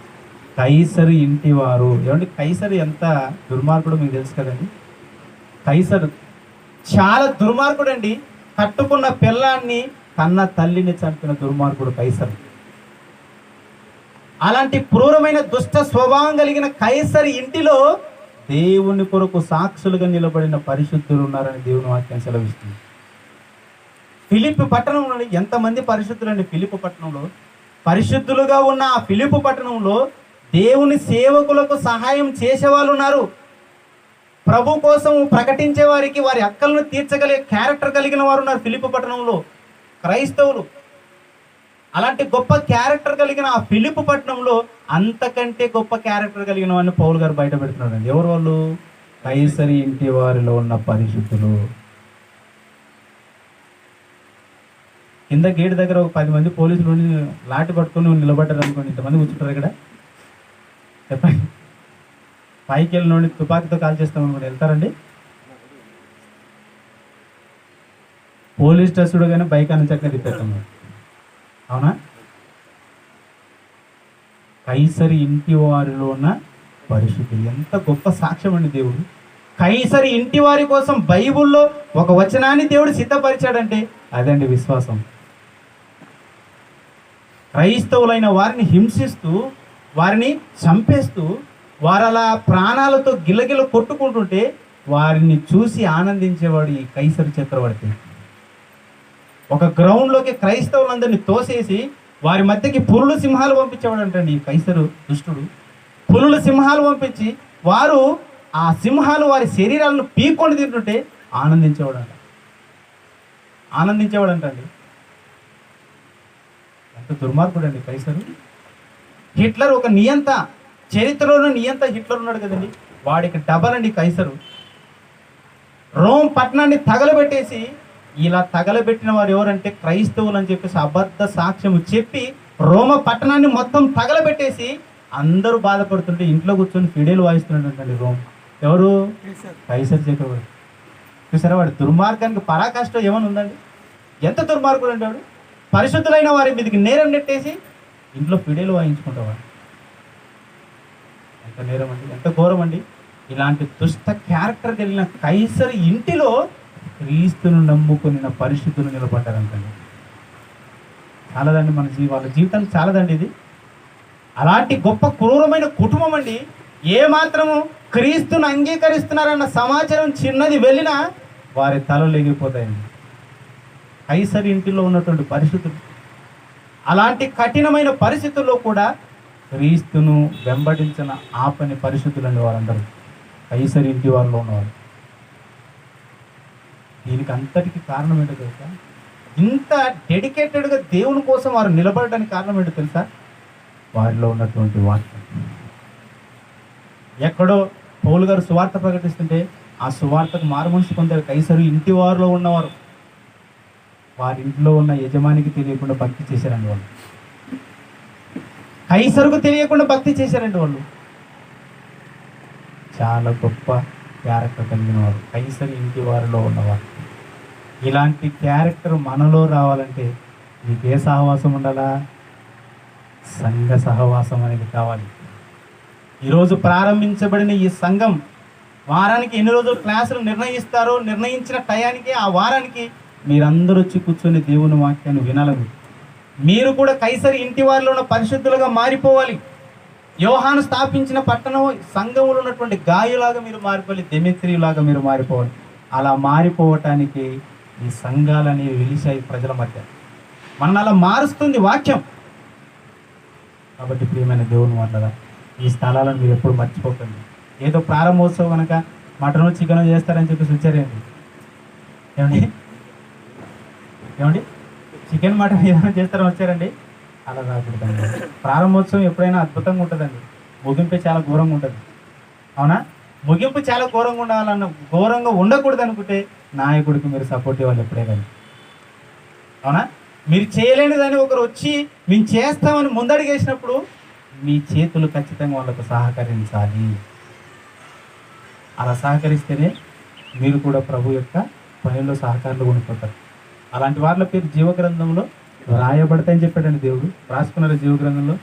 కైసరు ఇంటివారు. ఏమండి, కైసరు ఎంత దుర్మార్గుడు మీకు తెలుసు కదండి. కైసరు చాలా దుర్మార్గుడు అండి. కట్టుకున్న పిల్లాన్ని కన్న తల్లిని చంపిన దుర్మార్గుడు కైసరు. అలాంటి క్రూరమైన దుష్ట స్వభావం కలిగిన కైసరు ఇంటిలో దేవుని కొరకు సాక్షులుగా నిలబడిన పరిశుద్ధులు ఉన్నారని దేవుని వాక్యం సెలవిస్తుంది. ఫిలిప్పి పట్టణంలో ఎంతమంది పరిశుద్ధులండి? ఫిలిప్పి పట్టణంలో పరిశుద్ధులుగా ఉన్న ఆ ఫిలిప్పి పట్టణంలో దేవుని సేవకులకు సహాయం చేసేవాళ్ళు ఉన్నారు. ప్రభు కోసం ప్రకటించే వారికి వారి హక్కులను తీర్చగలిగే క్యారెక్టర్ కలిగిన వారు ఉన్నారు ఫిలిప్పి పట్టణంలో, క్రైస్తవులు. అలాంటి గొప్ప క్యారెక్టర్ కలిగిన ఆ ఫిలిప్పి పట్టణంలో అంతకంటే గొప్ప క్యారెక్టర్ కలిగిన వారిని పౌలు గారు బయట పెడుతున్నారండి. ఎవరు వాళ్ళు? కైసరి ఇంటి వారిలో ఉన్న పరిశుద్ధులు. కింద గేట్ దగ్గర ఒక 10 మంది పోలీసులు లాఠీ పట్టుకొని నిలబడ్డారు అనుకోండి, ఇంతమంది కూర్చుంటారు ఇక్కడ. చెప్పండి, పైకి వెళ్ళి నుండి తుపాకీతో కాల్ చేస్తాం అనుకోండి, వెళ్తారండి? పోలీస్ స్టేషన్ కానీ బైక్ అని చక్కగా తిప్పేస్తాం. అవునా? కైసరి ఇంటి వారిలో ఉన్న పరిశుద్ధులు. ఎంత గొప్ప సాక్ష్యం అండి దేవుడు. కైసరి ఇంటి వారి కోసం బైబుల్లో ఒక వచనాన్ని దేవుడు సిద్ధపరిచాడంటే అదండి విశ్వాసం. క్రైస్తవులైన వారిని హింసిస్తూ, వారిని చంపేస్తూ, వారు అలా ప్రాణాలతో గిలగిల కొట్టుకుంటుంటే వారిని చూసి ఆనందించేవాడు ఈ కైసరి చక్రవర్తి. ఒక గ్రౌండ్లోకి క్రైస్తవులందరినీ తోసేసి వారి మధ్యకి పులుల సింహాలు పంపించేవాడు అంటండి ఈ కైసరు దుష్టుడు. పులుల సింహాలు పంపించి వారు ఆ సింహాలు వారి శరీరాలను పీక్కొని తింటుంటే ఆనందించేవాడంటండి. ఎంత దుర్మార్గుడు అండి కైసరు. హిట్లర్ ఒక నియంత, చరిత్రలోనూ నియంత హిట్లర్ ఉన్నాడు కదండి, వాడికి డబల్ అండి కైసరు. రోమ్ పట్టణాన్ని తగలబెట్టేసి, ఇలా తగలబెట్టిన వారు ఎవరంటే క్రైస్తవులు అని చెప్పేసి అబద్ధ సాక్ష్యం చెప్పి రోమ పట్టణాన్ని మొత్తం తగలబెట్టేసి అందరూ బాధపడుతుంటే ఇంట్లో కూర్చొని ఫిడేలు వాయిస్తున్నాడంటండి రోమ్. ఎవరు? కైసర్ చక్రవర్తి. చూసారా, వాడు దుర్మార్గానికి పరాకాష్ట ఏమని ఉందండి. ఎంత దుర్మార్గుడు అంటే వాడు. పరిశుద్ధులైన వారి మీదకి నేరం నెట్టేసి ఇంట్లో ఫిడేలు వాయించుకుంటావాడు. ఎంత నేరం అండి, ఎంత ఘోరం అండి. ఇలాంటి దుష్ట క్యారెక్టర్ కలిగిన కైసర్ ఇంటిలో క్రీస్తును నమ్ముకున్న పరిశుద్ధులు నిలబడ్డారంటండి. చాలదండి మన వాళ్ళ జీవితానికి చాలదండి ఇది. అలాంటి గొప్ప క్రూరమైన కుటుంబం అండి. ఏ మాత్రము క్రీస్తును అంగీకరిస్తున్నారన్న సమాచారం చిన్నది వెళ్ళినా వారి తలలు ఎగిరిపోతాయండి. కైసరి ఇంటిలో ఉన్నటువంటి పరిస్థితులు, అలాంటి కఠినమైన పరిస్థితుల్లో కూడా క్రీస్తును వెంబడించిన ఆపని పరిస్థితులండి వారందరూ, కైసరి ఇంటి వారిలో ఉన్నవారు. దీనికి అంతటికి కారణం ఏంటో తెలుసా? ఇంత డెడికేటెడ్గా దేవుని కోసం వారు నిలబడడానికి కారణం ఏంటో తెలుసా? వారిలో ఉన్నటువంటి వాక్యం. ఎక్కడో పౌలు గారు సువార్త ప్రకటిస్తుంటే ఆ సువార్తకు మారుమనసు పొందారు కైసరు ఇంటి వారిలో ఉన్నవారు. వారి ఇంట్లో ఉన్న యజమానికి తెలియకుండా భక్తి చేశారండి వాళ్ళు. కైసరుకు తెలియకుండా భక్తి చేశారండి వాళ్ళు. చాలా గొప్ప క్యారెక్టర్ కలిగిన వారు కైసరు ఇంటి వారిలో ఉన్నవారు. ఇలాంటి క్యారెక్టర్ మనలో రావాలంటే మీకు ఏ సహవాసం ఉండాలా? సంఘ సహవాసం అనేది కావాలి. ఈరోజు ప్రారంభించబడిన ఈ సంఘం వారానికి ఎన్ని రోజులు క్లాసులు నిర్ణయిస్తారో నిర్ణయించిన టయానికి ఆ వారానికి మీరందరూ వచ్చి కూర్చొని దేవుని వాక్యాన్ని వినాలని, మీరు కూడా కైసరి ఇంటి వారిలో ఉన్న పరిశుద్ధులుగా మారిపోవాలి. యోహాను స్థాపించిన పట్టణం సంఘంలో ఉన్నటువంటి గాయులాగా మీరు మారిపోవాలి, దెమెత్రిలాగా మీరు మారిపోవాలి. అలా మారిపోవటానికి ఈ సంఘాలనేవి వెలిశాయి ప్రజల మధ్య. మన అలా మారుస్తుంది వాక్యం. కాబట్టి ప్రియమైన దేవుని మాట్లాడాలి, ఈ స్థలాలను మీరు ఎప్పుడు మర్చిపోకండి. ఏదో ప్రారంభోత్సవం కనుక మటనో చికెనో చేస్తారని చెప్పేసి వచ్చారేంటి? ఏమండి చికెన్ మటన్ ఏదైనా చేస్తారని వచ్చారండి, అలా రాకూడదండి. ప్రారంభోత్సవం ఎప్పుడైనా అద్భుతంగా ఉంటుందండి, ముగింపు చాలా ఘోరంగా ఉంటుంది. అవునా? ముగింపు చాలా ఘోరంగా ఉండాలన్న, ఘోరంగా ఉండకూడదు అనుకుంటే నాయకుడికి మీరు సపోర్ట్ ఇవ్వాలి ఎప్పుడే కానీ. అవునా? మీరు చేయలేనిదని ఒకరు వచ్చి మేము చేస్తామని ముందడిగేసినప్పుడు మీ చేతులు ఖచ్చితంగా వాళ్ళకు సహకరించాలి. అలా సహకరిస్తేనే మీరు కూడా ప్రభు యొక్క పనిలో సహకారులు కొనుక్కుంటారు. అలాంటి వాళ్ళ పేరు జీవగ్రంథంలో రాయబడతాయని చెప్పాడండి దేవుడు. రాసుకున్నారు జీవగ్రంథంలో.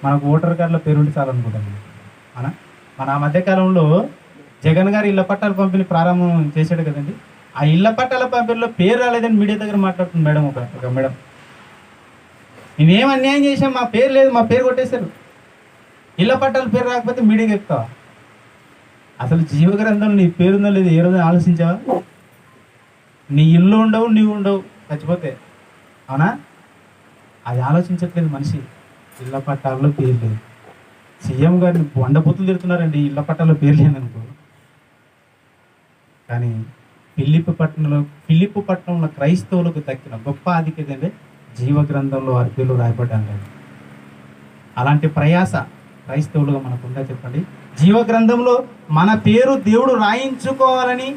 మనకు ఓటర్ కార్డుల పేరు ఉంటే చాలనుకుంటాను. అవునా? మన ఆ మధ్యకాలంలో జగన్ గారు ఇళ్ల పట్టాల పంపిణీ ప్రారంభం చేశాడు కదండి. ఆ ఇళ్ల పట్టాల పంపిణీలో పేరు రాలేదని మీడియా దగ్గర మాట్లాడుతుంది మేడం, ఒక మేడం. నేనేం అన్యాయం చేశాం, మా పేరు లేదు, మా పేరు కొట్టేశారు. ఇళ్ల పట్టాల పేరు రాకపోతే మీడియాకి ఎక్కుతావా? అసలు జీవగ్రంథంలో నీ పేరుందో లేదు ఏ రోజు ఆలోచించావా? నీ ఇల్లు ఉండవు, నీవు ఉండవు చచ్చిపోతే. అవునా? అది ఆలోచించట్లేదు మనిషి. ఇళ్ల పట్టాల్లో పేరు లేదు. సీఎం గారిని వండబూతులు తిడుతున్నారండి ఇళ్ల పట్టాల్లో పేరు లేదనుకో. కానీ ఫిలిప్పు పట్టణంలో క్రైస్తవులకు దక్కిన గొప్ప ఆధిక్యత అంటే జీవగ్రంథంలో వారి పేర్లు రాయబడ్డారు. అలాంటి ప్రయాస క్రైస్తవులుగా మనకు ఉందా చెప్పండి? జీవగ్రంథంలో మన పేరు దేవుడు రాయించుకోవాలని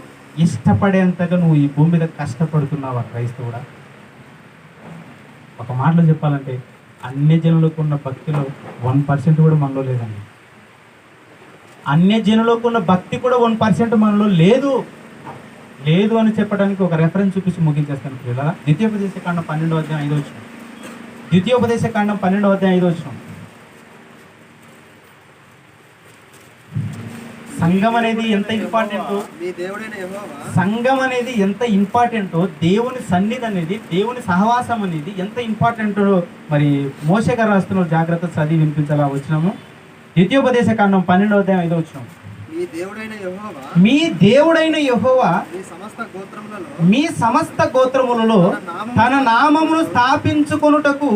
ఇష్టపడేంతగా నువ్వు ఈ భూమి మీద కష్టపడుతున్నావా క్రైస్తవుడా? ఒక మాటలో చెప్పాలంటే అన్య జనులకు ఉన్న భక్తిలో 1% కూడా మనలో లేదండి. అన్య జనులకు ఉన్న భక్తి కూడా 1% మనలో లేదు అని చెప్పడానికి ఒక రెఫరెన్స్ చూపించి ముగించేస్తాను పిల్లల. ద్వితీయోపదేశకాండం 12వ అధ్యాయం 5వ వచనం. ద్వితీయోపదేశకాండం 12వ అధ్యాయం 5వ వచనం. సంఘం అనేది ఎంత ఇంపార్టెంటో, సంఘం అనేది ఎంత ఇంపార్టెంటో, దేవుని సన్నిధి అనేది, దేవుని సహవాసం అనేది ఎంత ఇంపార్టెంటో మరి మోషే గారు రాస్తున్న జాగ్రత్త చదివి వినిపించాలా వచ్చినాము. ద్వితీయోపదేశకాండం 12వ అధ్యాయం 5వ వచనం. మీ దేవుడైన యెహోవా మీ సమస్త గోత్రములలో తన నామమును స్థాపించుకొనుటకు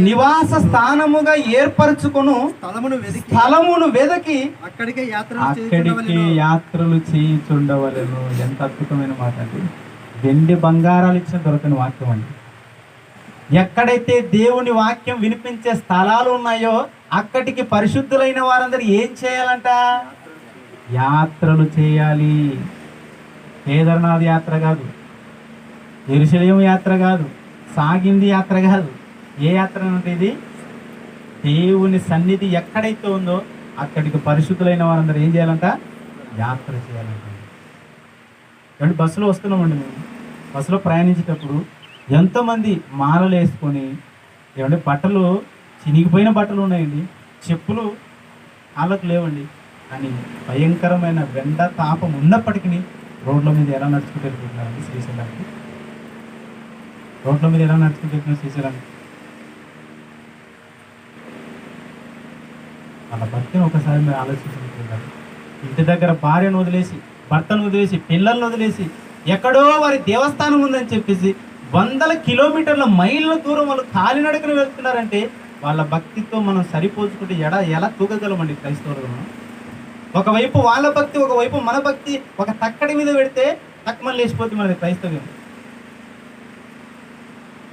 నివాస స్థానముగా ఏర్పరచుకొను స్థలమును వెదకి అక్కడికి యాత్రలు చేయుచుండవలెను. ఎంత అద్భుతమైన మాట అండి. వెండి బంగారాలు ఇచ్చిన దొరకని వాక్యం అండి. ఎక్కడైతే దేవుని వాక్యం వినిపించే స్థలాలు ఉన్నాయో అక్కడికి పరిశుద్ధులైన వారందరూ ఏం చేయాలంట? యాత్రలు చేయాలి. కేదార్నాథ్ యాత్ర కాదు, యెరూషలేము యాత్ర కాదు, సాగింది యాత్ర కాదు. ఏ యాత్ర అంటే ఇది? దేవుని సన్నిధి ఎక్కడైతే ఉందో అక్కడికి పరిశుద్ధులైన వారందరూ ఏం చేయాలంట? యాత్ర చేయాలంట. అంటే బస్సులో వస్తున్నామండి మేము. బస్సులో ప్రయాణించేటప్పుడు ఎంతోమంది మాలలు వేసుకొని, ఏమంటే బట్టలు చినిగిపోయిన బట్టలు ఉన్నాయండి, చెప్పులు వాళ్ళకు లేవండి. కానీ భయంకరమైన వెండ తాపం ఉన్నప్పటికీ రోడ్ల మీద ఎలా నడుచుకుంటూ వెళ్ళిపోతున్నారండి శ్రీశైలానికి. రోడ్ల మీద ఎలా నడుచుకుంటూ వెళ్తున్నారు శ్రీశైలానికి. వాళ్ళ భక్తిని ఒకసారి మీరు ఆలోచించుకుంటున్నారు. ఇంటి దగ్గర భార్యను వదిలేసి, భర్తను వదిలేసి, పిల్లలను వదిలేసి ఎక్కడో వారి దేవస్థానం ఉందని చెప్పేసి 100 కిలోమీటర్ల మైళ్ళ దూరం వాళ్ళు కాలినడకన వెళ్తున్నారంటే వాళ్ళ భక్తితో మనం సరిపోల్చుకుంటే ఎలా తూగగలమండి క్రైస్తవులు? ఒకవైపు వాళ్ళ భక్తి, ఒకవైపు మన భక్తి ఒక తక్కడి మీద పెడితే తక్కువ లేచిపోతే మనది క్రైస్తవ్యం.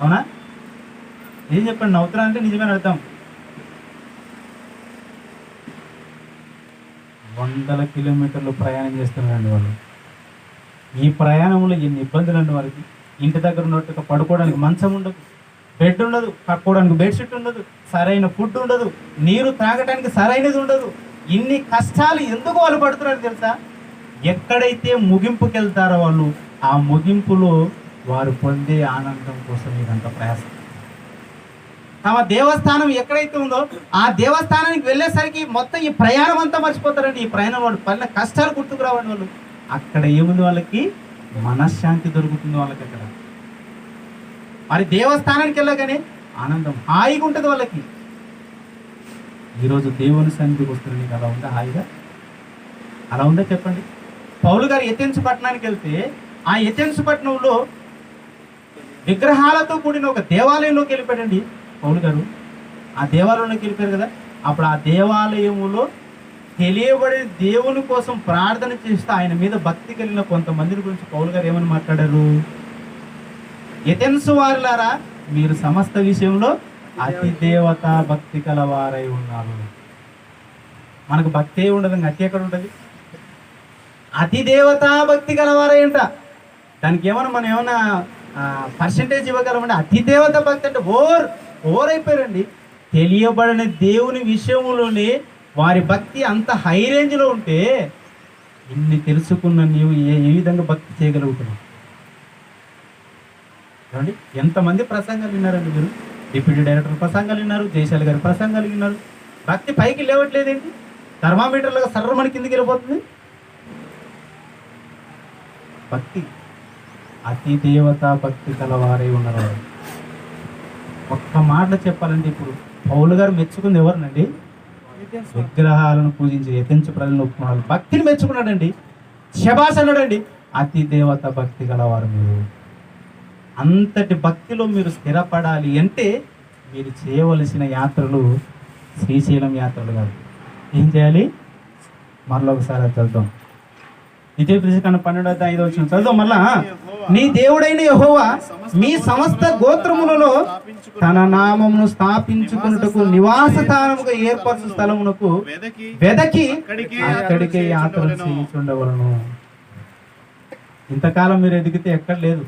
అవునా? ఏం చెప్పండి? నవ్వుతున్నా అంటే నిజమే అర్థం. 100 కిలోమీటర్లు ప్రయాణం చేస్తున్నారండి వాళ్ళు. ఈ ప్రయాణంలో ఎన్ని ఇబ్బందులు అండి వారికి. ఇంటి దగ్గర ఉన్నట్టుగా పడుకోవడానికి మంచం ఉండదు, బెడ్ ఉండదు, కట్టుకోవడానికి బెడ్షీట్ ఉండదు, సరైన ఫుడ్ ఉండదు, నీరు త్రాగడానికి సరైనది ఉండదు. ఇన్ని కష్టాలు ఎందుకు వాళ్ళు పడుతున్నారు తెలుసా? ఎక్కడైతే ముగింపుకి వెళ్తారో వాళ్ళు ఆ ముగింపులో వారు పొందే ఆనందం కోసం ఇదంత ప్రయాసం. తమ దేవస్థానం ఎక్కడైతే ఉందో ఆ దేవస్థానానికి వెళ్ళేసరికి మొత్తం ఈ ప్రయాణం అంతా మర్చిపోతారండి. ఈ ప్రయాణం వాళ్ళు పడిన కష్టాలు గుర్తుకురావండి. వాళ్ళు అక్కడ ఏముంది? వాళ్ళకి మనశ్శాంతి దొరుకుతుంది వాళ్ళకి అక్కడ. మరి దేవస్థానానికి వెళ్ళగానే ఆనందం, హాయిగా ఉంటుంది వాళ్ళకి. ఈరోజు దేవుని సన్నిధికి వస్తున్న నీకు అలా ఉందా? హాయిగా అలా ఉందా చెప్పండి? పౌలు గారు ఎథెన్స్ పట్టణానికి వెళ్తే ఆ ఎథెన్స్ పట్టణంలో విగ్రహాలతో కూడిన ఒక దేవాలయంలోకి వెళ్ళిపోయాడండి పౌలు గారు. ఆ దేవాలయంలోకి వెళ్ళిపోయారు కదా. అప్పుడు ఆ దేవాలయములో తెలియబడే దేవుని కోసం ప్రార్థన చేస్తూ ఆయన మీద భక్తి కలిగిన కొంతమందిని గురించి పౌలు గారు ఏమని మాట్లాడారు? ఎథెన్సు వారులారా, మీరు సమస్త విషయంలో అతి దేవతా భక్తి కలవారై ఉన్నారు. మనకు భక్తి ఉండదు, అతి ఎక్కడ ఉంటుంది? అతి దేవతా భక్తి కలవారై అంట. దానికి ఏమన్నా మనం ఏమన్నా పర్సంటేజ్ ఇవ్వగలమంటే, అతి దేవత భక్తి అంటే ఓవర్ అయిపోయారండి. తెలియబడిన దేవుని విషయంలోనే వారి భక్తి అంత హై రేంజ్లో ఉంటే, ఇన్ని తెలుసుకున్న నీవు ఏ విధంగా భక్తి చేయగలుగుతున్నావు? చూడండి, ఎంతమంది ప్రసంగాలు విన్నారండి మీరు? డిప్యూటీ డైరెక్టర్ ప్రసంగాలు విన్నారు, జయశాలి గారి ప్రసంగాలు విన్నారు. భక్తి పైకి లేవట్లేదేంటి? థర్మామీటర్లుగా సర్రమని కిందికి వెళ్ళిపోతుంది. భక్తి అతి దేవత భక్తి కలవారై ఉన్నారు. ఒక్క మాటలో చెప్పాలంటే, ఇప్పుడు పౌలు గారు మెచ్చుకుంది ఎవరినండి? విగ్రహాలను పూజించి ఎథెన్సు ప్రజలను ఒప్పుకున్నారు. భక్తిని మెచ్చుకున్నాడండి, శబాష్ అన్నాడండి. అతి దేవత భక్తి గలవారు మీరు. అంతటి భక్తిలో మీరు స్థిరపడాలి అంటే మీరు చేయవలసిన యాత్రలు శ్రీశైలం యాత్రలు కాదు. ఏం చేయాలి? మరలా ఒకసారి చదువుతాం. 12:5 చదువు మళ్ళా. నీ దేవుడైన యెహోవా మీ సమస్త గోత్రములలో తన నామమును స్థాపించుకున్నటకు నివాస స్థానముగా ఏర్పరచు స్థలమునకు వెదకి అక్కడికే యాత్రలు చేయుచుండవలను. ఇంతకాలం మీరు ఎదిగితే ఎక్కడ లేదు,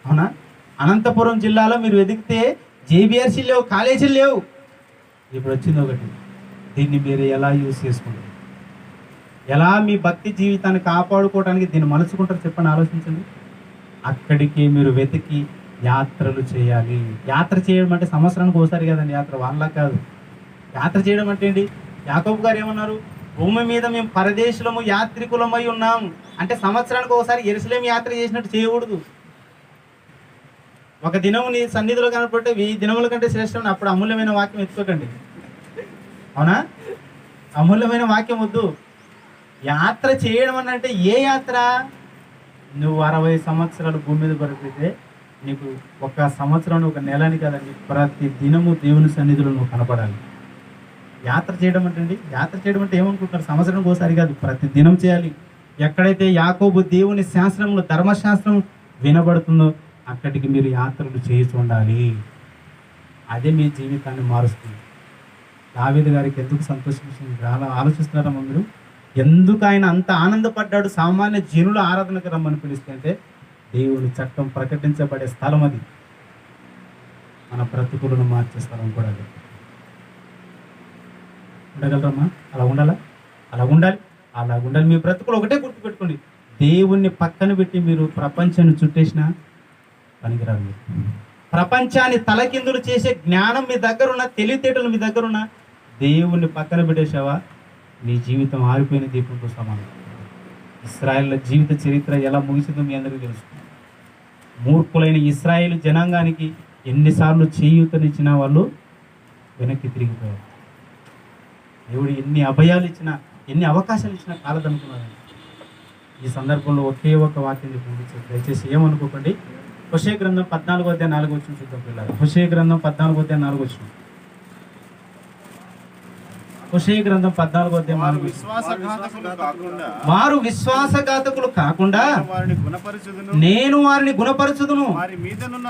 అవునా? అనంతపురం జిల్లాలో మీరు ఎదిగితే జేబీఆర్సీ లేవు, కాలేజీలు లేవు. ఇప్పుడు వచ్చింది ఒకటి. దీన్ని మీరు ఎలా యూజ్ చేసుకుంటారు, ఎలా మీ భక్తి జీవితాన్ని కాపాడుకోవడానికి దీన్ని మలుచుకుంటారు చెప్పండి, ఆలోచించండి. అక్కడికి మీరు వెతికి యాత్రలు చేయాలి. యాత్ర చేయడం అంటే సంవత్సరానికి ఒకసారి కదండి యాత్ర, వాళ్ళ కాదు. యాత్ర చేయడం అంటే ఏంటి? యాకోబు గారు ఏమన్నారు? భూమి మీద మేము పరదేశులము యాత్రికులమై ఉన్నాము అంటే సంవత్సరానికి ఒకసారి యెరూషలేము యాత్ర చేసినట్టు చేయకూడదు. ఒక దినము నీ సన్నిధిలో కనపడితే 1000 దినముల కంటే శ్రేష్టం. అప్పుడు అమూల్యమైన వాక్యం ఎత్తుకోకండి, అవునా? అమూల్యమైన వాక్యం వద్దు. యాత్ర చేయడం అని అంటే ఏ యాత్ర? నువ్వు 60 సంవత్సరాలు భూమి మీద బ్రతికితే నీకు ఒక సంవత్సరం, ఒక నెలని కదండి, ప్రతి దినము దేవుని సన్నిధిలో నువ్వు కనపడాలి. యాత్ర చేయడం అంటే అండి, యాత్ర చేయడం అంటే ఏమనుకుంటున్నారు? సంవత్సరం ఒకసారి కాదు, ప్రతి దినం చేయాలి. ఎక్కడైతే యాకోబు దేవుని శాస్త్రములు, ధర్మశాస్త్రం వినబడుతుందో అక్కడికి మీరు యాత్రలు చేసి ఉండాలి. అదే మీ జీవితాన్ని మారుస్తుంది. దావీదు గారికి ఎందుకు సంతోషించింది అలా ఆలోచిస్తున్నారా మీరు? ఎందుకు ఆయన అంత ఆనందపడ్డాడు? సామాన్య జనుల ఆరాధనకు రమ్మని పిలిస్తే అంటే దేవుని చట్టం ప్రకటించబడే స్థలం అది. మన బ్రతుకులను మార్చే స్థలం కూడా అది. ఉండగలరమ్మా? అలా ఉండాలా? అలా ఉండాలి, అలా ఉండాలి. మీ బ్రతుకులు ఒకటే గుర్తుపెట్టుకోండి, దేవుణ్ణి పక్కన పెట్టి మీరు ప్రపంచాన్ని చుట్టేసిన పనికిరాదు. ప్రపంచాన్ని తలకిందులు చేసే జ్ఞానం మీ దగ్గర ఉన్న, తెలివితేటలు మీ దగ్గర ఉన్న, దేవుణ్ణి పక్కన పెట్టేసావా నీ జీవితం ఆరిపోయిన దీపంతో సమానం. ఇశ్రాయేలు జీవిత చరిత్ర ఎలా ముగిసిందో మీ అందరికీ తెలుసు. మూర్ఖులైన ఇశ్రాయేలు జనాంగానికి ఎన్నిసార్లు చేయూతనిచ్చిన వాళ్ళు వెనక్కి తిరిగిపోయారు. దేవుడు ఎన్ని అభయాలు ఇచ్చినా, ఎన్ని అవకాశాలు ఇచ్చినా కాలదనుకున్నారు. ఈ సందర్భంలో ఒకే ఒక వాక్యం చెప్పి దయచేసి ఏమనుకోకండి. హోషేయ గ్రంథం 14:4 చూద్దాం పిల్లలు. హోషేయ గ్రంథం 14:4. హోషేయ గ్రంథం 14:4. వారు విశ్వాసఘాతకులు కాకుండా నేను వారిని గుణపరచుదును, వారి మీదనున్న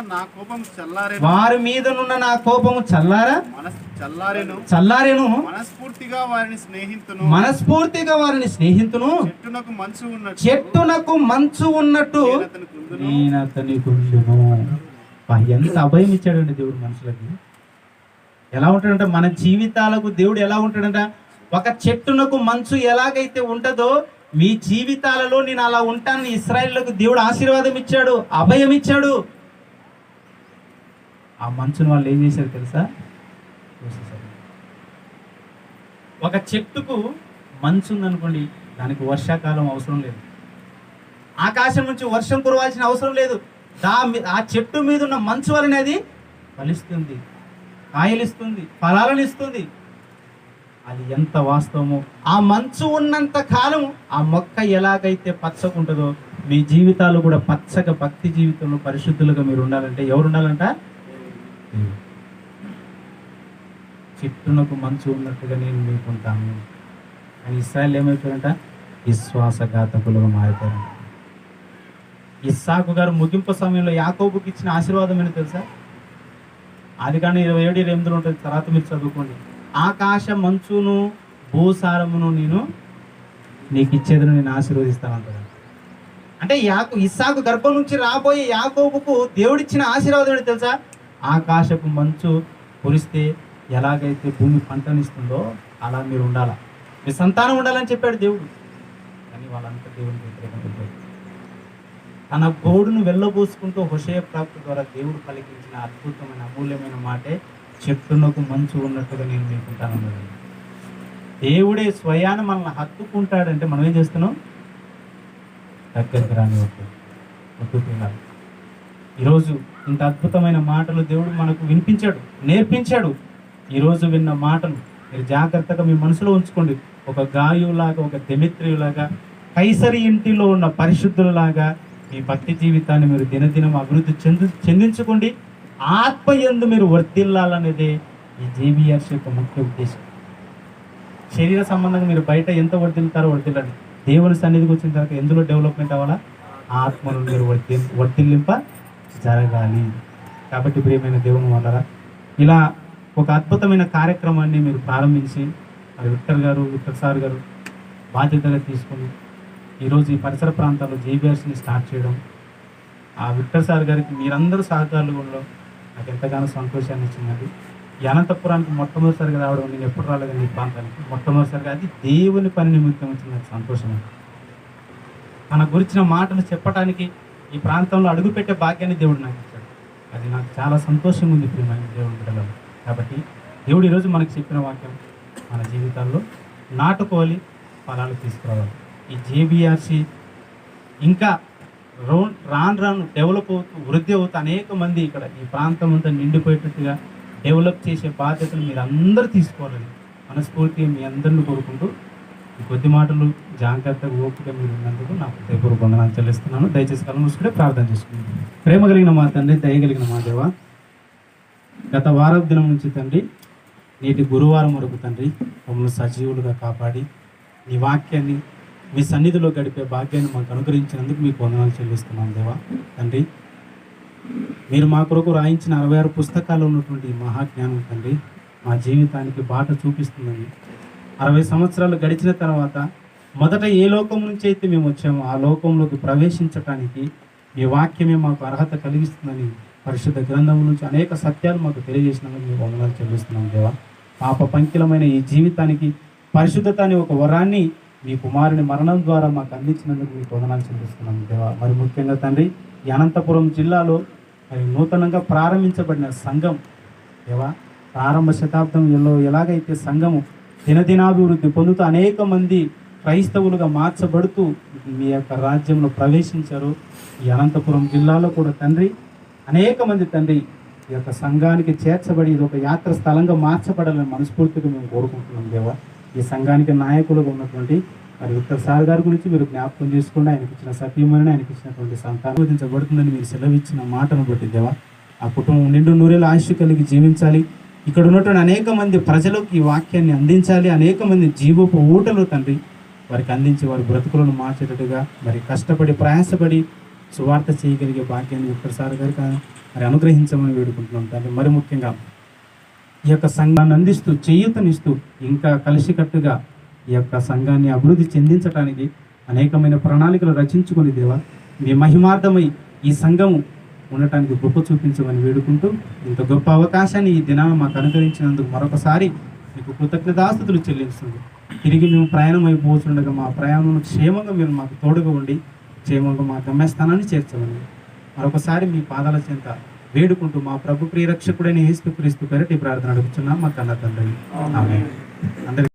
నా కోపము చల్లారెను, మనస్ఫూర్తిగా వారిని స్నేహితును, చెట్టునకు మంచు ఉన్నట్టు నేను అతనికి ఉండును. ఎంత అభయం ఇచ్చాడండి దేవుడు మనుషులకి. ఎలా ఉంటాడంట మన జీవితాలకు దేవుడు? ఎలా ఉంటాడంట? ఒక చెట్టునకు మంచు ఎలాగైతే ఉంటుందో మీ జీవితాలలో నేను అలా ఉంటాను. ఇశ్రాయేలుకు దేవుడు ఆశీర్వాదం ఇచ్చాడు, అభయం ఇచ్చాడు. ఆ మంచును వాళ్ళు ఏం చేశారు తెలుసా? ఒక చెట్టుకు మంచు ఉందనుకోండి, దానికి వర్షాకాలం అవసరం లేదు, ఆకాశం నుంచి వర్షం కురవాల్సిన అవసరం లేదు. ఆ చెట్టు మీద ఉన్న మంచు వలన అది ఫలిస్తుంది, కాయలిస్తుంది, ఫలాలను ఇస్తుంది. అది ఎంత వాస్తవమో. ఆ మంచు ఉన్నంత కాలం ఆ మొక్క ఎలాగైతే పచ్చకుంటుందో మీ జీవితాలు కూడా పచ్చగా, భక్తి జీవితంలో పరిశుద్ధులుగా మీరు ఉండాలంటే ఎవరు ఉండాలంట? చెట్టునకు మంచు ఉన్నట్టుగా నేను మీకుంటాను. కానీ ఇశ్రాయేలు ఏమైపోయారంట? విశ్వాసఘాతకులుగా మారిపోయారంట. ఇస్సాకు గారు ముగింపు సమయంలో యాకోబుకి ఇచ్చిన ఆశీర్వాదం ఏంటో తెలుసా? అది కానీ 27-28 ఉంటుంది, తర్వాత మీరు చదువుకోండి. ఆకాశ మంచును భూసారమును నేను నీకు ఇచ్చేదని నేను ఆశీర్వదిస్తాను అంటారు. అంటే ఇస్సాకు గర్భం నుంచి రాబోయే యాకోబుకు దేవుడిచ్చిన ఆశీర్వాదం ఏంటో తెలుసా? ఆకాశపు మంచు కురిస్తే ఎలాగైతే భూమి పంటనిస్తుందో అలా మీరు ఉండాలా, మీ సంతానం ఉండాలని చెప్పాడు దేవుడు. కానీ వాళ్ళంతా దేవుడికి వ్యతిరేకంగా తన గోడును వెళ్ళబోసుకుంటూ హోషేయ ప్రాప్తి ద్వారా దేవుడు పలికించిన అద్భుతమైన అమూల్యమైన మాటే చెట్టునకు మంచు ఉన్నట్టుగా నేను మీకుంటానన్నది. దేవుడే స్వయాన మనల్ని హత్తుకుంటాడంటే మనం ఏం చేస్తున్నాం? దగ్గరికి రాని ఒప్పుకున్నాడు. ఈరోజు ఇంత అద్భుతమైన మాటలు దేవుడు మనకు వినిపించాడు, నేర్పించాడు. ఈరోజు విన్న మాటలు మీరు జాగ్రత్తగా మీ మనసులో ఉంచుకోండి. ఒక గాయులాగా, ఒక దెమిత్రియులాగా, కైసరి ఇంటిలో ఉన్న పరిశుద్ధులలాగా మీ భక్తి జీవితాన్ని మీరు దినదినం అభివృద్ధి చెందించుకోండి. ఆత్మయందు మీరు వర్ధిల్లాలనేదే ఈ JBRC యొక్క ముఖ్య ఉద్దేశం. శరీర సంబంధంగా మీరు బయట ఎంత వర్ధిల్లుతారో వర్ధిల్లండి. దేవుని సన్నిధికి వచ్చిన తర్వాత ఎందులో డెవలప్మెంట్ అవ్వాలా? ఆత్మను మీరు వర్ధిల్లింప జరగాలి. కాబట్టి ప్రియమైన దేవుని వల్లరా ఇలా ఒక అద్భుతమైన కార్యక్రమాన్ని మీరు ప్రారంభించి మరి విక్టర్ సార్ గారు బాధ్యతగా తీసుకొని ఈరోజు ఈ పరిసర ప్రాంతాల్లో JBRCని స్టార్ట్ చేయడం, ఆ విక్టర్ సార్ గారికి మీరందరూ సహకారులు ఉండడం నాకు ఎంతగానో సంతోషాన్ని ఇచ్చిందండి. ఈ అనంతపురానికి మొట్టమొదటిసారిగా రావడం, నేను ఎప్పుడు రాలేదండి ఈ ప్రాంతానికి, మొట్టమొదటిసారిగా అది దేవుని పని నిమిత్తం వచ్చింది. నాకు సంతోషం. తన గురించిన మాటలు చెప్పడానికి ఈ ప్రాంతంలో అడుగుపెట్టే భాగ్యాన్ని దేవుడు నాకు ఇచ్చాడు. అది నాకు చాలా సంతోషంగా ఉంది ప్రియమైన దేవుని బిడ్డలు. కాబట్టి దేవుడు ఈరోజు మనకు చెప్పిన వాక్యం మన జీవితాల్లో నాటుకోవాలి, ఫలాలు తీసుకురావాలి. ఈ JBRC ఇంకా రాను డెవలప్ అవుతూ వృద్ధి అవుతూ అనేక మంది ఇక్కడ ఈ ప్రాంతం అంతా నిండిపోయేటట్టుగా డెవలప్ చేసే బాధ్యతలు మీరు అందరూ తీసుకోవాలని మనస్ఫూర్తిగా మీ అందరిని కోరుకుంటూ ఈ కొద్ది మాటలు జాగ్రత్తగా ఓపిక మీరు ఉన్నందుకు నాకు హృదయపూర్వక వందనాలు చెల్లిస్తున్నాను. దయచేసి కళ్ళు మూసుకుంటే ప్రార్థన చేసుకుంటాను. ప్రేమ కలిగిన మా తండ్రి, దయగలిగిన మా దేవ, గత వారం దినం నుంచి తండ్రి నేటి గురువారం వరకు తండ్రి మమ్మల్ని సజీవులుగా కాపాడి నీ వాక్యాన్ని మీ సన్నిధిలో గడిపే భాగ్యాన్ని మాకు అనుగ్రహించినందుకు మీకు వందనాలు చెల్లిస్తున్నాం దేవా. తండ్రి మీరు మా కొరకు రాయించిన 66 పుస్తకాలు ఉన్నటువంటి ఈ మహాజ్ఞానం తండ్రి మా జీవితానికి బాట చూపిస్తుందని, 60 సంవత్సరాలు గడిచిన తర్వాత మొదట ఏ లోకం నుంచి అయితే మేము వచ్చామో ఆ లోకంలోకి ప్రవేశించటానికి మీ వాక్యమే మాకు అర్హత కలిగిస్తుందని పరిశుద్ధ గ్రంథం నుంచి అనేక సత్యాలు మాకు తెలియజేసినందుకు మీకు వందనాలు చెల్లిస్తున్నాం దేవా. పాప పంకిలమైన ఈ జీవితానికి పరిశుద్ధత అనే ఒక వరాన్ని మీ కుమారుని మరణం ద్వారా మాకు అందించినందుకు మీకు వందనాలు చెల్లిస్తున్నాం దేవా. మరి ముఖ్యంగా తండ్రి ఈ అనంతపురం జిల్లాలో మరి నూతనంగా ప్రారంభించబడిన సంఘం దేవా, ప్రారంభ శతాబ్దంలో ఎలాగైతే సంఘము దినదినాభివృద్ధి పొందుతూ అనేక మంది క్రైస్తవులుగా మార్చబడుతూ మీ యొక్క రాజ్యంలో ప్రవేశించారు, ఈ అనంతపురం జిల్లాలో కూడా తండ్రి అనేక మంది తండ్రి ఈ యొక్క సంఘానికి చేర్చబడి ఇది ఒక యాత్ర స్థలంగా మార్చబడాలని మనస్ఫూర్తిగా మేము కోరుకుంటున్నాం దేవా. ఈ సంఘానికి నాయకులుగా ఉన్నటువంటి మరి విక్టర్ సార్ గారి గురించి మీరు జ్ఞాపకం చేసుకోండి. ఆయనకి ఇచ్చిన సత్యమని, ఆయనకి ఇచ్చినటువంటి సంతానం బోధించబడుతుందని మీరు సెలవిచ్చిన మాటను బట్టి దేవా, ఆ కుటుంబం నిండు నూరేళ్ళ ఆయుష్షు కలిగి జీవించాలి. ఇక్కడ ఉన్నటువంటి అనేక మంది ప్రజలకు ఈ వాక్యాన్ని అందించాలి. అనేక మంది జీవపు ఊటలు తండ్రి వారికి అందించి వారి బ్రతుకులను మార్చేటట్టుగా మరి కష్టపడి ప్రయాసపడి సువార్త చేయగలిగే భాగ్యాన్ని విక్టర్ సార్ గారికి మరి అనుగ్రహించమని వేడుకుంటున్నాం తండ్రి. మరి ముఖ్యంగా ఈ యొక్క సంఘాన్ని అందిస్తూ చేయూతనిస్తూ ఇంకా కలిసికట్టుగా ఈ యొక్క సంఘాన్ని అభివృద్ధి చెందించడానికి అనేకమైన ప్రణాళికలు రచించుకొని దేవా మీ మహిమార్థమై ఈ సంఘము ఉండటానికి గొప్ప చూపించమని వేడుకుంటూ ఇంత గొప్ప అవకాశాన్ని ఈ దినాన్ని మాకు అనుగ్రహించినందుకు మరొకసారి మీకు కృతజ్ఞతాస్తుతులు చెల్లిస్తుంది. తిరిగి మేము ప్రయాణం అయిపోతుండగా మా ప్రయాణం క్షేమంగా మీరు మాకు తోడుగా ఉండి క్షేమంగా మా గమ్యస్థానాన్ని చేర్చమని మరొకసారి మీ పాదాల చెంత వేడుకుంటూ మా ప్రభు ప్రియరక్షకుడైన యేసుక్రీస్తు పేరిట ఈ ప్రార్థన అడుగుతున్నాం మా కన్న తండ్రి. ఆమేన్. అందరికీ